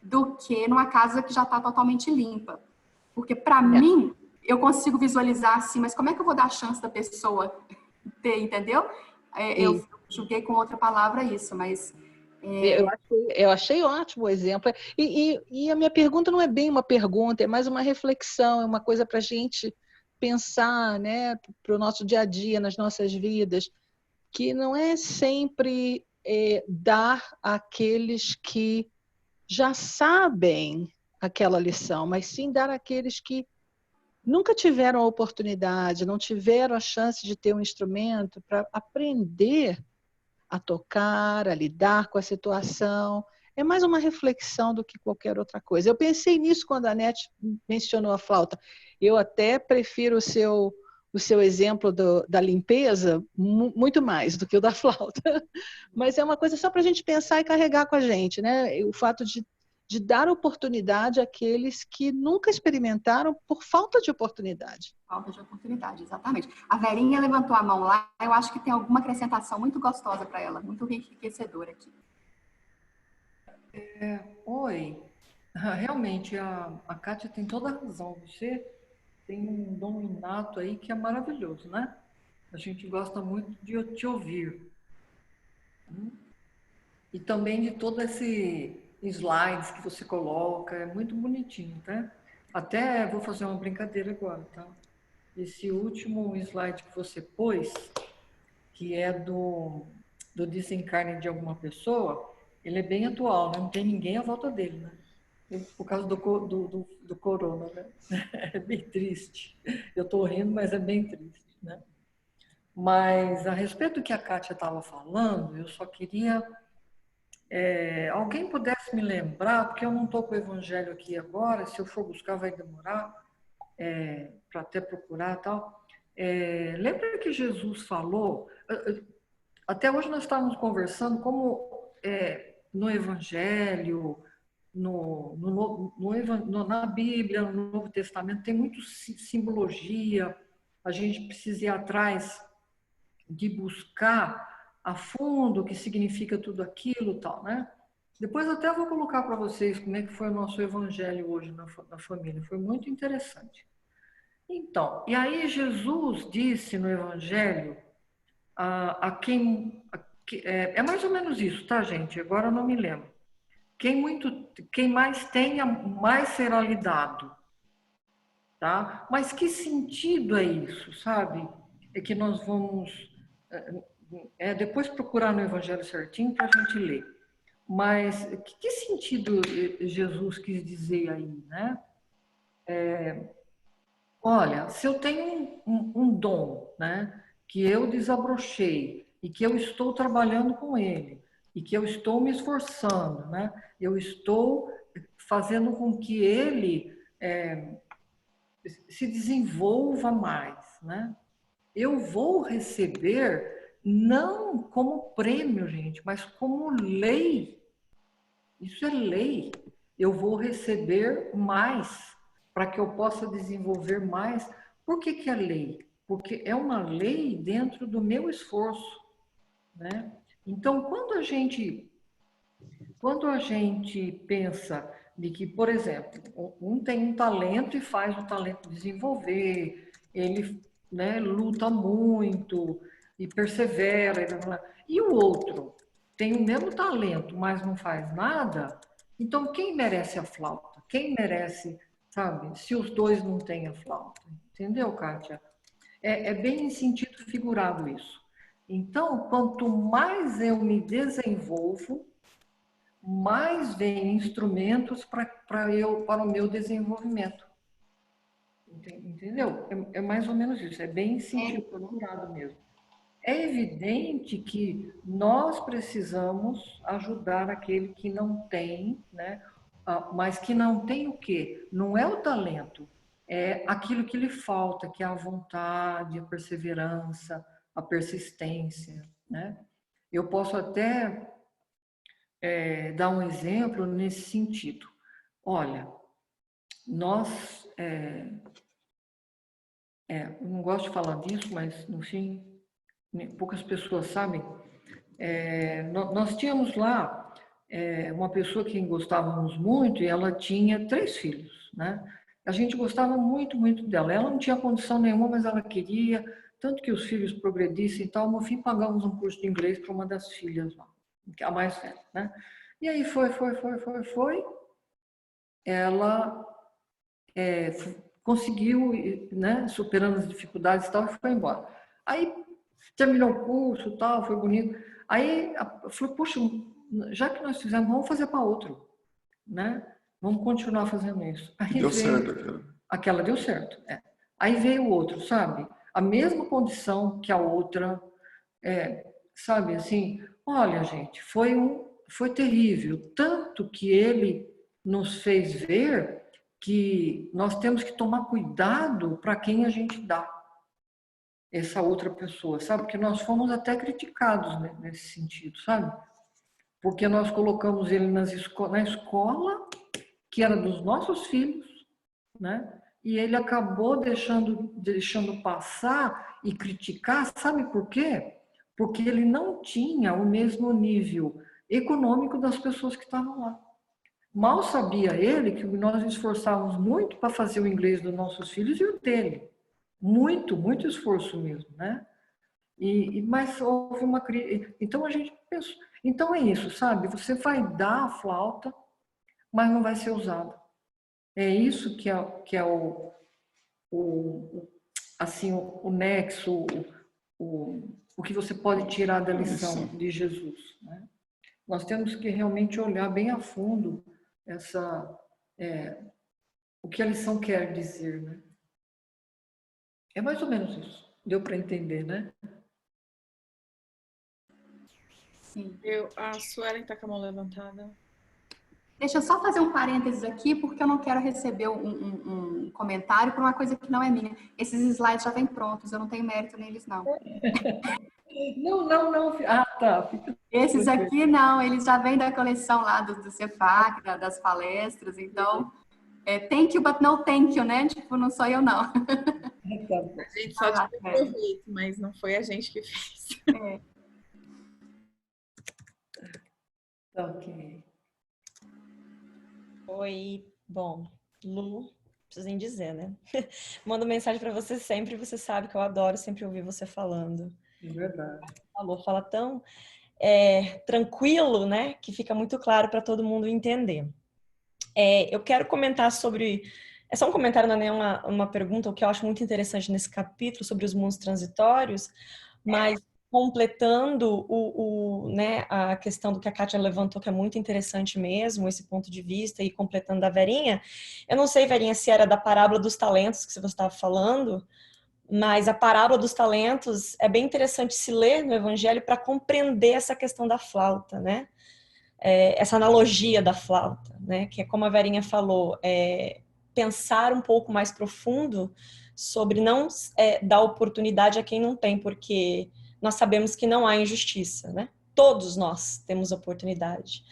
do que numa casa que já está totalmente limpa. Porque, para mim, eu consigo visualizar assim, mas como é que eu vou dar a chance da pessoa ter, entendeu? Eu julguei com outra palavra isso, mas Eu achei ótimo o exemplo. E a minha pergunta não é bem uma pergunta, é mais uma reflexão, é uma coisa para a gente pensar, né, para o nosso dia a dia, nas nossas vidas, que não é sempre dar àqueles que já sabem aquela lição, mas sim dar àqueles que nunca tiveram a oportunidade, não tiveram a chance de ter um instrumento para aprender a tocar, a lidar com a situação. É mais uma reflexão do que qualquer outra coisa. Eu pensei nisso quando a Nete mencionou a flauta. Eu até prefiro o seu exemplo da limpeza muito mais do que o da flauta. Mas é uma coisa só para a gente pensar e carregar com a gente, né? O fato de dar oportunidade àqueles que nunca experimentaram por falta de oportunidade. Falta de oportunidade, exatamente. A Verinha levantou a mão lá, eu acho que tem alguma acrescentação muito gostosa para ela, muito enriquecedora aqui. Oi, realmente a Kátia tem toda a razão. Você tem um dom inato aí que é maravilhoso, né? A gente gosta muito de te ouvir. E também de todo esse slides que você coloca, é muito bonitinho, tá? Até vou fazer uma brincadeira agora, tá? Esse último slide que você pôs, que é do desencarne de alguma pessoa, ele é bem atual, né? Não tem ninguém à volta dele, né? Por causa do corona, né? É bem triste. Eu estou rindo, mas é bem triste, né? Mas a respeito do que a Kátia estava falando, eu só queria... alguém pudesse me lembrar, porque eu não estou com o evangelho aqui agora, se eu for buscar vai demorar, para até procurar e tal. Lembra que Jesus falou, até hoje nós estávamos conversando como no evangelho, na Bíblia, no Novo Testamento, tem muito simbologia, a gente precisa ir atrás de buscar a fundo o que significa tudo aquilo, tal, né? Depois até vou colocar para vocês como é que foi o nosso evangelho hoje na família. Foi muito interessante. Então, e aí Jesus disse no evangelho a quem... é mais ou menos isso, tá, gente? Agora eu não me lembro. Quem mais tenha, mais será lhe dado. Tá? Mas que sentido é isso, sabe? É que nós vamos... depois procurar no Evangelho certinho para a gente ler. Mas que sentido Jesus quis dizer aí, né? Olha, se eu tenho um dom, né, que eu desabrochei e que eu estou trabalhando com ele e que eu estou me esforçando, né, eu estou fazendo com que ele se desenvolva mais, né? Eu vou receber não como prêmio, gente, mas como lei. Isso é lei. Eu vou receber mais para que eu possa desenvolver mais. Por que é lei? Porque é uma lei dentro do meu esforço, né? Então, quando a gente pensa de que, por exemplo, um tem um talento e faz o talento desenvolver, ele, né, luta muito e persevera, e o outro tem o mesmo talento, mas não faz nada, então quem merece a flauta? Quem merece, sabe, se os dois não têm a flauta? Entendeu, Kátia? É bem em sentido figurado isso. Então, quanto mais eu me desenvolvo, mais vem instrumentos para o meu desenvolvimento. Entendeu? É mais ou menos isso, é bem em sentido figurado mesmo. É evidente que nós precisamos ajudar aquele que não tem, né? Mas que não tem o quê? Não é o talento, é aquilo que lhe falta, que é a vontade, a perseverança, a persistência, né? Eu posso até dar um exemplo nesse sentido. Olha, nós... eu não gosto de falar disso, mas, no fim, poucas pessoas sabem. Nós tínhamos lá uma pessoa que gostávamos muito e ela tinha 3 filhos, né? A gente gostava muito, muito dela. Ela não tinha condição nenhuma, mas ela queria, tanto que os filhos progredissem e tal. No fim, pagamos um curso de inglês para uma das filhas lá, a mais velha, né? E aí foi. Ela conseguiu, né, superando as dificuldades e tal, e foi embora. Aí terminou o curso, tal, foi bonito. Aí falou, puxa, já que nós fizemos, vamos fazer para outro, né? Vamos continuar fazendo isso. Aí Deu veio, certo aquela deu certo. Aí veio o outro, sabe? A mesma condição que a outra, sabe? Assim, olha, gente, foi terrível, tanto que ele nos fez ver que nós temos que tomar cuidado para quem a gente dá essa outra pessoa, sabe? Porque nós fomos até criticados, né, nesse sentido, sabe? Porque nós colocamos ele na escola, que era dos nossos filhos, né? E ele acabou deixando passar e criticar, sabe por quê? Porque ele não tinha o mesmo nível econômico das pessoas que estavam lá. Mal sabia ele que nós esforçávamos muito para fazer o inglês dos nossos filhos e o dele. Muito, muito esforço mesmo, né? Mas houve uma crise. Então a gente pensou. Então é isso, sabe? Você vai dar a flauta, mas não vai ser usada. É isso que é assim, o nexo, o que você pode tirar da lição de Jesus, né? Nós temos que realmente olhar bem a fundo o que a lição quer dizer, né? É mais ou menos isso. Deu para entender, né? Sim. A Suelen está com a mão levantada. Deixa eu só fazer um parênteses aqui, porque eu não quero receber um comentário por uma coisa que não é minha. Esses slides já vêm prontos, eu não tenho mérito neles, não. Não. Ah, tá. Esses aqui, não, eles já vêm da coleção lá do CEPAC, das palestras, então, thank you, but no thank you, né? Tipo, não sou eu, não. A gente só tirou proveito, mas não foi a gente que fez. Ok. Oi, bom, Lu, preciso nem dizer, né? Mando mensagem para você sempre, você sabe que eu adoro sempre ouvir você falando. É verdade. Fala tão tranquilo, né? Que fica muito claro para todo mundo entender. Eu quero comentar sobre... É só um comentário, não é nem uma pergunta, o que eu acho muito interessante nesse capítulo sobre os mundos transitórios, mas completando né, a questão do que a Kátia levantou, que é muito interessante mesmo, esse ponto de vista, e completando da Verinha. Eu não sei, Verinha, se era da parábola dos talentos que você estava falando, mas a parábola dos talentos é bem interessante se ler no Evangelho para compreender essa questão da flauta, né? Essa analogia da flauta, né? Que é como a Verinha falou, pensar um pouco mais profundo sobre não dar oportunidade a quem não tem, porque nós sabemos que não há injustiça, né? Todos nós temos oportunidade.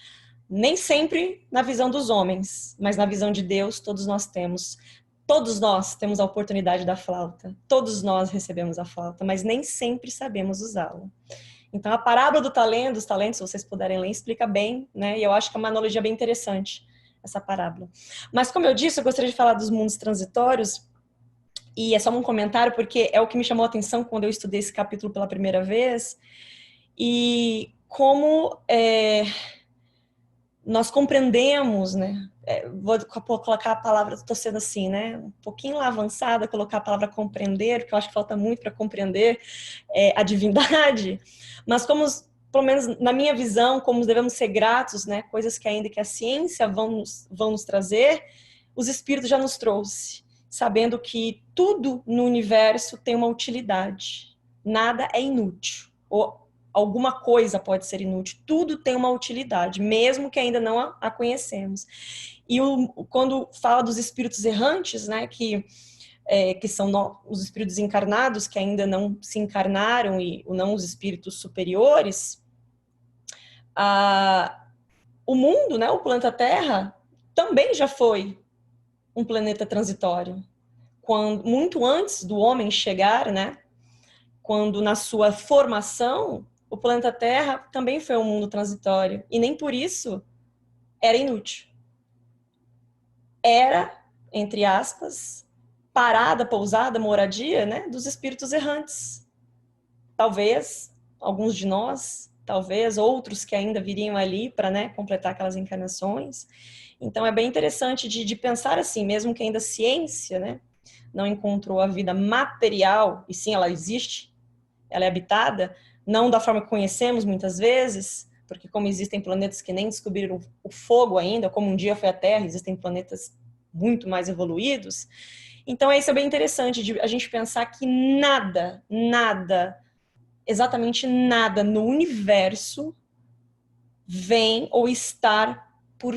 Nem sempre na visão dos homens, mas na visão de Deus, todos nós temos. Todos nós temos a oportunidade da flauta. Todos nós recebemos a flauta, mas nem sempre sabemos usá-la. Então, a parábola dos talentos, se vocês puderem ler, explica bem, né? E eu acho que é uma analogia bem interessante, essa parábola. Mas, como eu disse, eu gostaria de falar dos mundos transitórios, e é só um comentário, porque é o que me chamou a atenção quando eu estudei esse capítulo pela primeira vez, e como nós compreendemos, né? Vou colocar a palavra, estou sendo assim, né? Um pouquinho lá avançada, colocar a palavra compreender, porque eu acho que falta muito para compreender a divindade, mas como, pelo menos na minha visão, como devemos ser gratos, né? Coisas que ainda que a ciência vão nos trazer, os espíritos já nos trouxe, sabendo que tudo no universo tem uma utilidade, nada é inútil, ou alguma coisa pode ser inútil, tudo tem uma utilidade, mesmo que ainda não a conhecemos. E quando fala dos espíritos errantes, né, que são os espíritos encarnados, que ainda não se encarnaram, e não os espíritos superiores, o mundo, né, o planeta Terra, também já foi um planeta transitório. Muito antes do homem chegar, né, quando na sua formação, o planeta Terra também foi um mundo transitório. E nem por isso era inútil. Era, entre aspas, parada, pousada, moradia, né, dos espíritos errantes. Talvez alguns de nós talvez, outros que ainda viriam ali para, né, completar aquelas encarnações. Então, é bem interessante de pensar assim, mesmo que ainda a ciência, né, não encontrou a vida material, e sim, ela existe, ela é habitada, não da forma que conhecemos muitas vezes, porque como existem planetas que nem descobriram o fogo ainda, como um dia foi a Terra, existem planetas muito mais evoluídos. Então, isso é bem interessante, de a gente pensar que nada, exatamente nada no universo vem ou estar por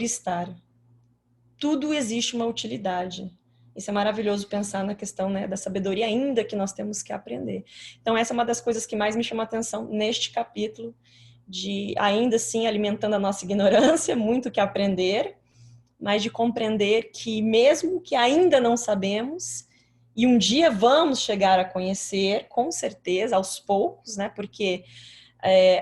estar. Tudo existe uma utilidade. Isso é maravilhoso pensar na questão, né, da sabedoria ainda que nós temos que aprender. Então, essa é uma das coisas que mais me chama a atenção neste capítulo, de ainda assim alimentando a nossa ignorância, muito que aprender, mas de compreender que mesmo que ainda não sabemos, e um dia vamos chegar a conhecer, com certeza, aos poucos, né, porque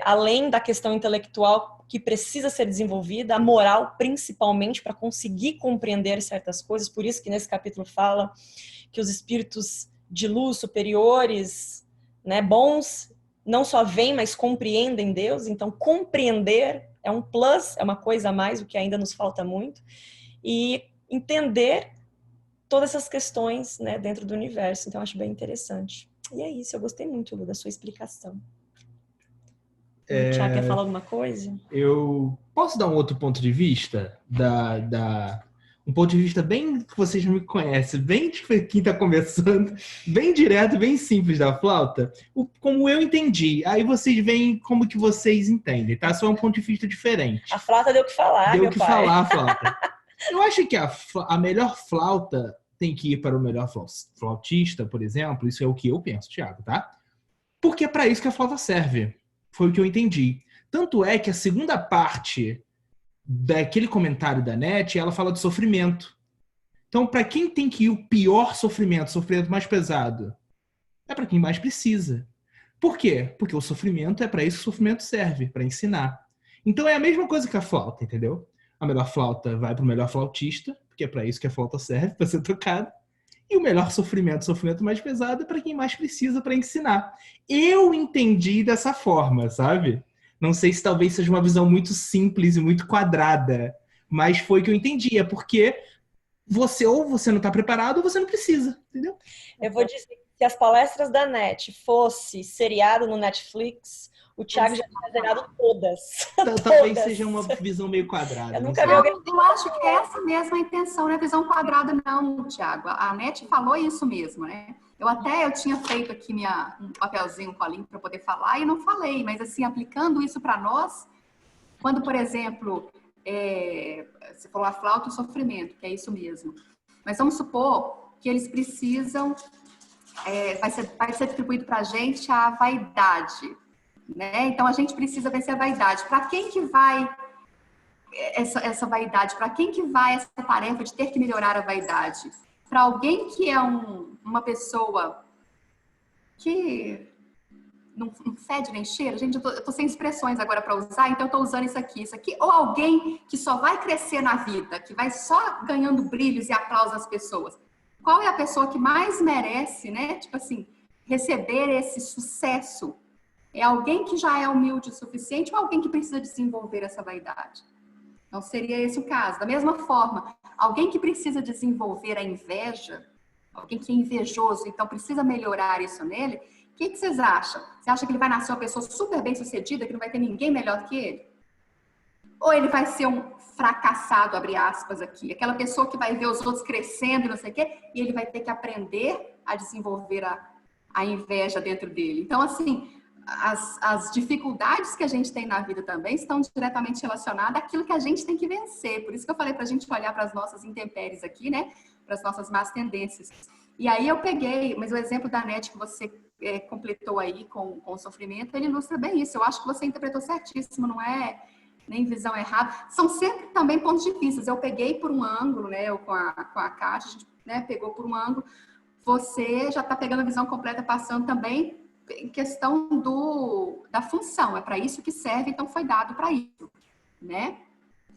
além da questão intelectual que precisa ser desenvolvida, a moral principalmente para conseguir compreender certas coisas, por isso que nesse capítulo fala que os espíritos de luz superiores, né, bons, não só veem, mas compreendem Deus. Então compreender é um plus, é uma coisa a mais, o que ainda nos falta muito, e entender todas essas questões, né, dentro do universo. Então acho bem interessante. E é isso, eu gostei muito, Lu, da sua explicação. O Tiago quer falar alguma coisa? Eu posso dar um outro ponto de vista? Um ponto de vista bem que vocês me conhecem, bem de quem está começando, bem direto, bem simples da flauta, como eu entendi. Aí vocês veem como que vocês entendem, tá? Só é um ponto de vista diferente. A flauta deu o que falar, deu meu que pai. falar a flauta. Eu acho que a melhor flauta tem que ir para o melhor flautista, por exemplo. Isso é o que eu penso, Thiago, tá? Porque é para isso que a flauta serve. Foi o que eu entendi. Tanto é que a segunda parte daquele comentário da NET, ela fala de sofrimento. Então, para quem tem que ir o pior sofrimento mais pesado? É para quem mais precisa. Por quê? Porque o sofrimento é para isso que o sofrimento serve, para ensinar. Então, é a mesma coisa que a flauta, entendeu? A melhor flauta vai para o melhor flautista, porque é para isso que a flauta serve, para ser tocada. E o melhor sofrimento mais pesado, é para quem mais precisa para ensinar. Eu entendi dessa forma, sabe? Não sei se talvez seja uma visão muito simples e muito quadrada, mas foi o que eu entendi. É porque você não está preparado ou você não precisa, entendeu? Eu vou dizer que se as palestras da NET fosse seriado no Netflix, o Thiago já tinha zerado todas. Talvez seja uma visão meio quadrada. Eu nunca vi alguém... Eu acho que é essa mesma a intenção, não é visão quadrada não, Thiago. A NET falou isso mesmo, né? Eu tinha feito aqui um papelzinho com a link para poder falar e não falei, mas assim, aplicando isso para nós, quando, por exemplo, você falou a flauta e o sofrimento, que é isso mesmo. Mas vamos supor que eles precisam, vai ser distribuído para a gente a vaidade, né? Então a gente precisa vencer a vaidade. Para quem que vai essa vaidade? Para quem que vai essa tarefa de ter que melhorar a vaidade? Para alguém que é uma pessoa que não fede nem cheira, gente, eu tô sem expressões agora para usar, então eu tô usando isso aqui, ou alguém que só vai crescer na vida, que vai só ganhando brilhos e aplausos das pessoas. Qual é a pessoa que mais merece, né? Tipo assim, receber esse sucesso? É alguém que já é humilde o suficiente ou alguém que precisa desenvolver essa vaidade? Então, seria esse o caso. Da mesma forma, alguém que precisa desenvolver a inveja, alguém que é invejoso, então precisa melhorar isso nele, o que vocês acham? Você acha que ele vai nascer uma pessoa super bem-sucedida, que não vai ter ninguém melhor que ele? Ou ele vai ser um fracassado, abre aspas aqui, aquela pessoa que vai ver os outros crescendo e não sei o quê, e ele vai ter que aprender a desenvolver a inveja dentro dele. Então, assim, as dificuldades que a gente tem na vida também estão diretamente relacionadas àquilo que a gente tem que vencer. Por isso que eu falei para a gente olhar para as nossas intempéries aqui, né? Para as nossas más tendências. E aí eu peguei, mas o exemplo da NET que você completou aí com o sofrimento, ele ilustra bem isso. Eu acho que você interpretou certíssimo, não é nem visão errada. São sempre também pontos de vista. Eu peguei por um ângulo, né? Eu com a Kátia, a gente, né, pegou por um ângulo. Você já está pegando a visão completa, passando também em questão da função, é para isso que serve, então foi dado para isso, né?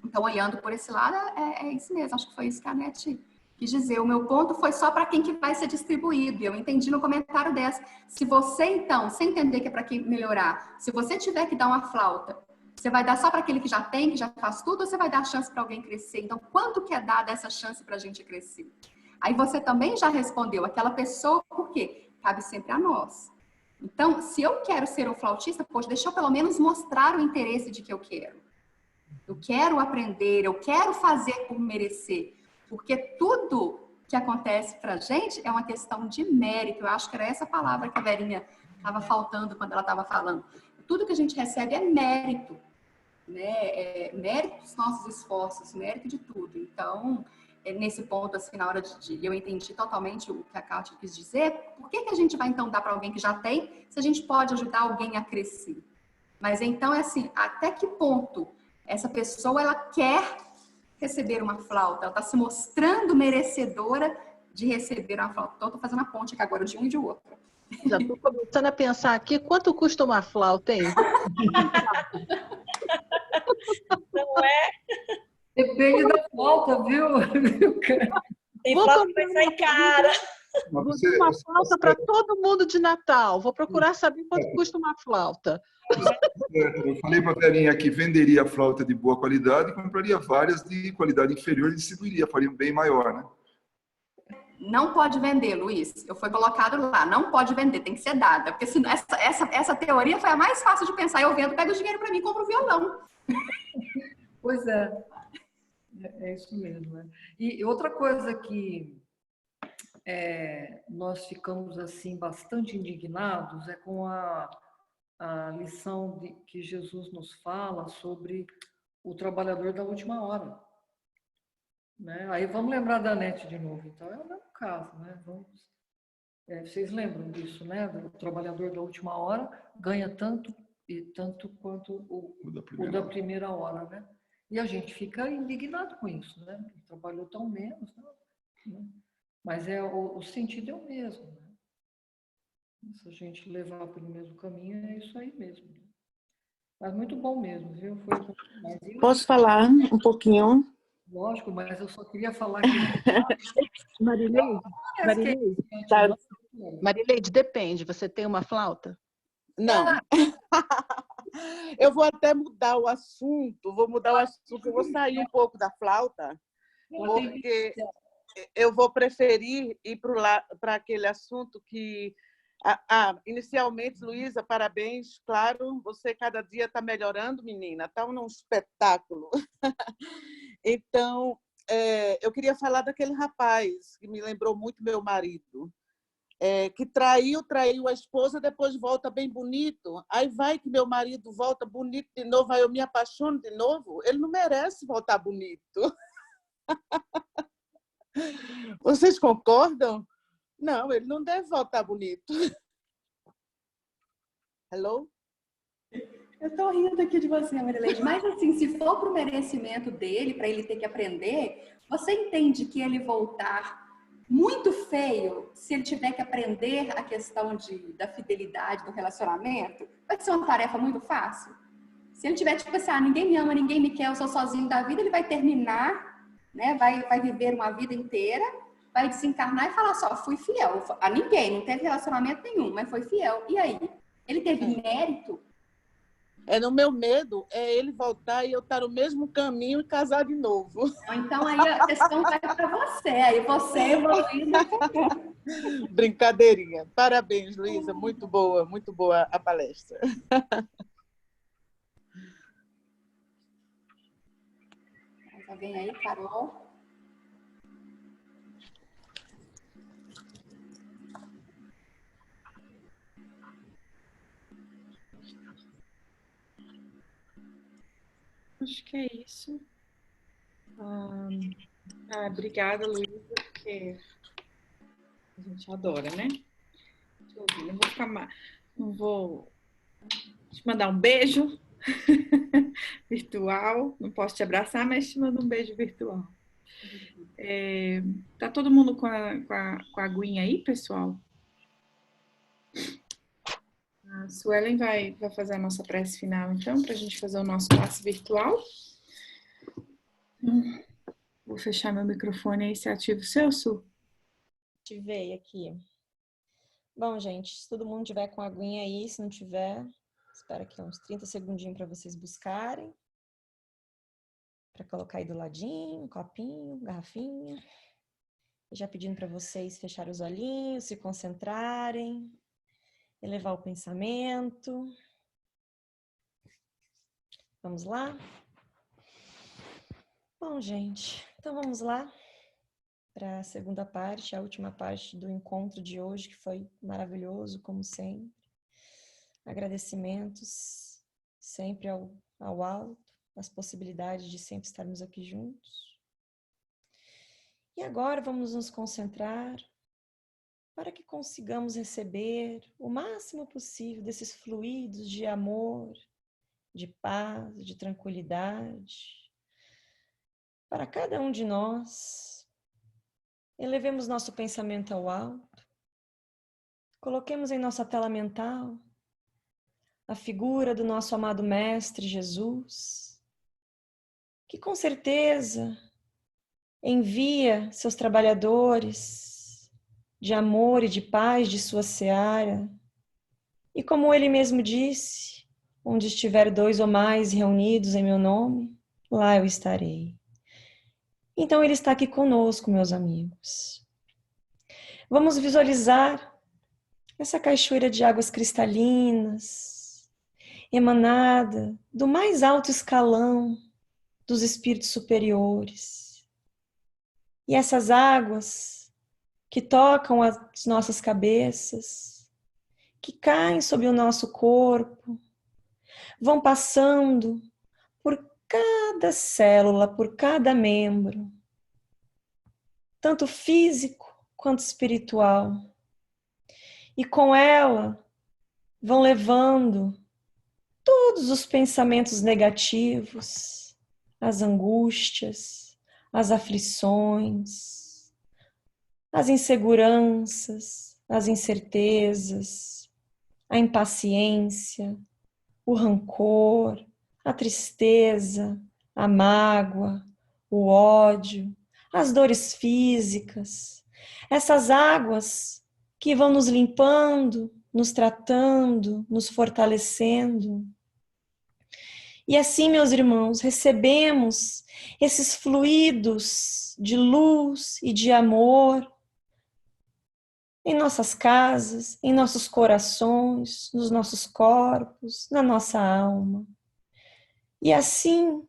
Então, olhando por esse lado, é isso mesmo, acho que foi isso que a NET Quis dizer, o meu ponto foi só para quem que vai ser distribuído. E eu entendi no comentário dessa. Se você, então, sem entender que é para quem melhorar, se você tiver que dar uma flauta, você vai dar só para aquele que já tem, que já faz tudo, ou você vai dar chance para alguém crescer? Então, quanto que é dada essa chance para a gente crescer? Aí você também já respondeu, aquela pessoa, por quê? Cabe sempre a nós. Então, se eu quero ser um flautista, poxa, deixa eu pelo menos mostrar o interesse de que eu quero. Eu quero aprender, eu quero fazer por merecer. Porque tudo que acontece pra gente é uma questão de mérito. Eu acho que era essa palavra que a Verinha estava faltando quando ela estava falando. Tudo que a gente recebe é mérito, né? Mérito dos nossos esforços, mérito de tudo. Então, nesse ponto, assim, na hora de eu entendi totalmente o que a Kátia quis dizer, por que a gente vai, então, dar para alguém que já tem, se a gente pode ajudar alguém a crescer? Mas, então, é assim, até que ponto essa pessoa, ela quer receber uma flauta, ela está se mostrando merecedora de receber uma flauta. Então, eu estou fazendo a ponte aqui agora de um e de outro. Já estou começando a pensar aqui, quanto custa uma flauta, hein? Não é? Depende da flauta, viu? Tem flauta que vai sair cara. Vou dar uma flauta para todo mundo de Natal. Vou procurar saber quanto custa uma flauta. Eu falei para a Verinha que venderia a flauta de boa qualidade e compraria várias de qualidade inferior e distribuiria, faria um bem maior, né? Não pode vender, Luiz. Eu fui colocado lá. Não pode vender, tem que ser dada. Porque senão, essa teoria foi a mais fácil de pensar. Eu vendo, pego o dinheiro para mim e compro o violão. Pois é. É isso mesmo. Né? E outra coisa que nós ficamos assim bastante indignados é com a lição que Jesus nos fala sobre o trabalhador da última hora. Né? Aí vamos lembrar da NET de novo. Então, é o mesmo caso. Né? Vocês lembram disso, né? O trabalhador da última hora ganha tanto quanto o da primeira hora. Né? E a gente fica indignado com isso. Né? Ele trabalhou tão menos. Né? Mas o sentido é o mesmo. Né? Se a gente levar pelo mesmo caminho, é isso aí mesmo. Né? Mas muito bom mesmo, viu? Posso falar um pouquinho? Lógico, mas eu só queria falar que... Marileide, depende. Você tem uma flauta? Não. Eu vou até mudar o assunto. Eu vou sair um pouco da flauta, porque eu vou preferir ir para aquele assunto que... inicialmente, Luísa, parabéns. Claro, você cada dia está melhorando, menina. Está um espetáculo. Então, eu queria falar daquele rapaz que me lembrou muito meu marido, que traiu a esposa, depois volta bem bonito. Aí vai que meu marido volta bonito de novo, aí eu me apaixono de novo. Ele não merece voltar bonito. Vocês concordam? Não, ele não deve voltar bonito. Hello? Eu estou rindo aqui de você, Marileide. Mas, assim, se for para o merecimento dele, para ele ter que aprender, você entende que ele voltar muito feio, se ele tiver que aprender a questão da fidelidade, do relacionamento, vai ser uma tarefa muito fácil? Se ele tiver, tipo assim, ninguém me ama, ninguém me quer, eu sou sozinho da vida, ele vai terminar, né? Vai viver uma vida inteira, vai desencarnar e falar só, fui fiel a ninguém, não teve relacionamento nenhum, mas foi fiel. E aí? Ele teve mérito? No meu medo é ele voltar e eu estar no mesmo caminho e casar de novo. Então aí a questão vai para você, aí você evoluindo. Brincadeirinha. Parabéns, Luísa, muito boa a palestra. Mais alguém aí, Carol? Acho que é isso. Obrigada, Luísa, porque a gente adora, né? Não vou ficar mais. Não vou te mandar um beijo virtual. Não posso te abraçar, mas te mando um beijo virtual. Tá todo mundo com a aguinha aí, pessoal? A Suelen vai fazer a nossa prece final, então, para a gente fazer o nosso passe virtual. Vou fechar meu microfone aí, você ativa o seu, Su? Ativei aqui. Bom, gente, se todo mundo tiver com a aguinha aí, se não tiver, espera aqui uns 30 segundinhos para vocês buscarem. Para colocar aí do ladinho, um copinho, garrafinha. E já pedindo para vocês fecharem os olhinhos, se concentrarem, elevar o pensamento. Vamos lá? Bom, gente, então vamos lá para a segunda parte, a última parte do encontro de hoje, que foi maravilhoso, como sempre. Agradecimentos sempre ao alto, as possibilidades de sempre estarmos aqui juntos. E agora vamos nos concentrar para que consigamos receber o máximo possível desses fluidos de amor, de paz, de tranquilidade. Para cada um de nós, elevemos nosso pensamento ao alto, coloquemos em nossa tela mental a figura do nosso amado Mestre Jesus, que com certeza envia seus trabalhadores de amor e de paz de sua seara. E como ele mesmo disse, onde estiver 2 ou mais reunidos em meu nome, lá eu estarei. Então ele está aqui conosco, meus amigos. Vamos visualizar essa cachoeira de águas cristalinas, emanada do mais alto escalão dos espíritos superiores. E essas águas que tocam as nossas cabeças, que caem sobre o nosso corpo, vão passando por cada célula, por cada membro, tanto físico quanto espiritual. E com ela vão levando todos os pensamentos negativos, as angústias, as aflições, as inseguranças, as incertezas, a impaciência, o rancor, a tristeza, a mágoa, o ódio, as dores físicas, essas águas que vão nos limpando, nos tratando, nos fortalecendo. E assim, meus irmãos, recebemos esses fluidos de luz e de amor em nossas casas, em nossos corações, nos nossos corpos, na nossa alma. E assim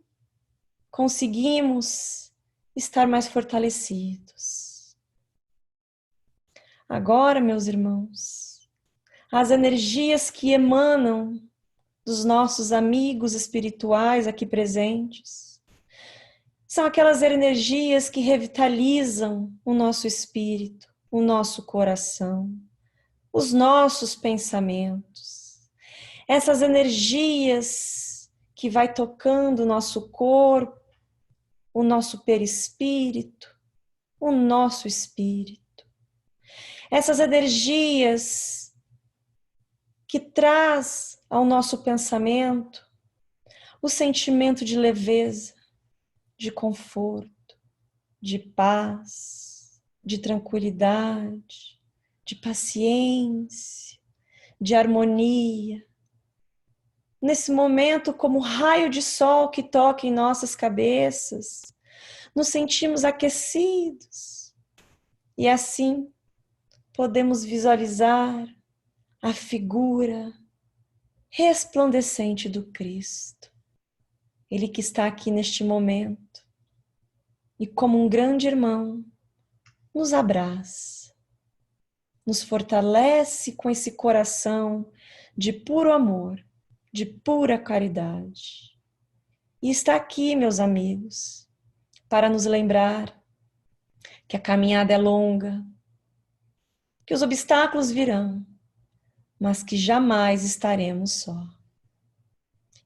conseguimos estar mais fortalecidos. Agora, meus irmãos, as energias que emanam dos nossos amigos espirituais aqui presentes são aquelas energias que revitalizam o nosso espírito, o nosso coração, os nossos pensamentos. Essas energias que vai tocando o nosso corpo, o nosso perispírito, o nosso espírito. Essas energias que traz ao nosso pensamento o sentimento de leveza, de conforto, de paz, de tranquilidade, de paciência, de harmonia. Nesse momento, como raio de sol que toca em nossas cabeças, nos sentimos aquecidos e assim podemos visualizar a figura resplandecente do Cristo. Ele que está aqui neste momento e como um grande irmão nos abraça, nos fortalece com esse coração de puro amor, de pura caridade. E está aqui, meus amigos, para nos lembrar que a caminhada é longa, que os obstáculos virão, mas que jamais estaremos só.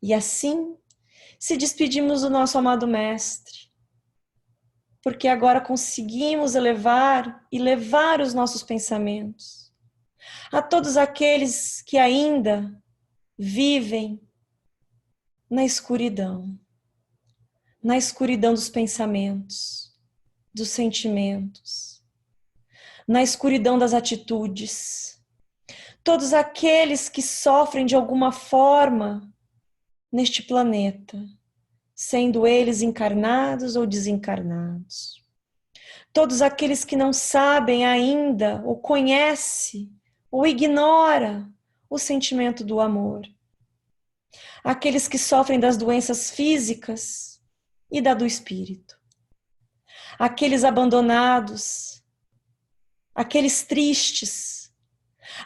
E assim, se despedimos do nosso amado Mestre, porque agora conseguimos elevar e levar os nossos pensamentos a todos aqueles que ainda vivem na escuridão dos pensamentos, dos sentimentos, na escuridão das atitudes. Todos aqueles que sofrem de alguma forma neste planeta, sendo eles encarnados ou desencarnados. Todos aqueles que não sabem ainda, ou conhecem, ou ignoram o sentimento do amor. Aqueles que sofrem das doenças físicas e da do espírito. Aqueles abandonados, aqueles tristes,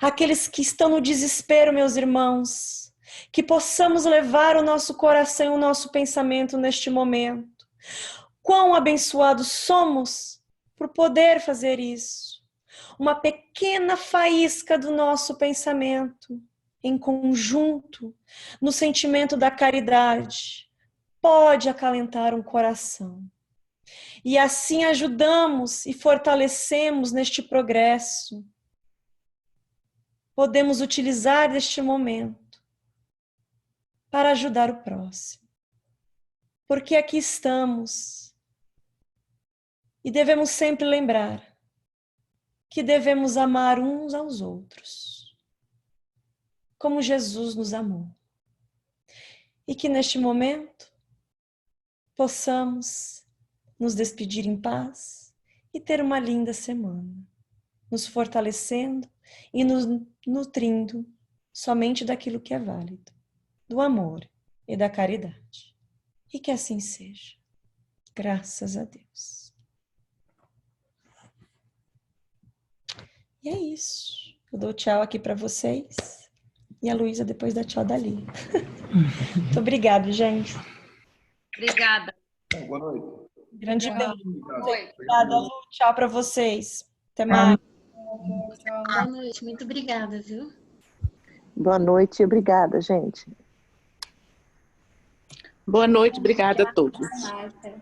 aqueles que estão no desespero, meus irmãos, que possamos levar o nosso coração e o nosso pensamento neste momento. Quão abençoados somos por poder fazer isso. Uma pequena faísca do nosso pensamento, em conjunto, no sentimento da caridade, pode acalentar um coração. E assim ajudamos e fortalecemos neste progresso. Podemos utilizar deste momento para ajudar o próximo. Porque aqui estamos. E devemos sempre lembrar que devemos amar uns aos outros, como Jesus nos amou. E que neste momento possamos nos despedir em paz e ter uma linda semana, nos fortalecendo e nos nutrindo somente daquilo que é válido, do amor e da caridade. E que assim seja. Graças a Deus. E é isso. Eu dou tchau aqui para vocês. E a Luísa depois dá tchau dali. Muito obrigada, gente. Obrigada. Boa noite. Grande beijo. Oi. Obrigada, Lu. Tchau para vocês. Até mais. Boa noite. Muito obrigada, viu? Boa noite, obrigada, gente. Boa noite, obrigada a todos. Até mais.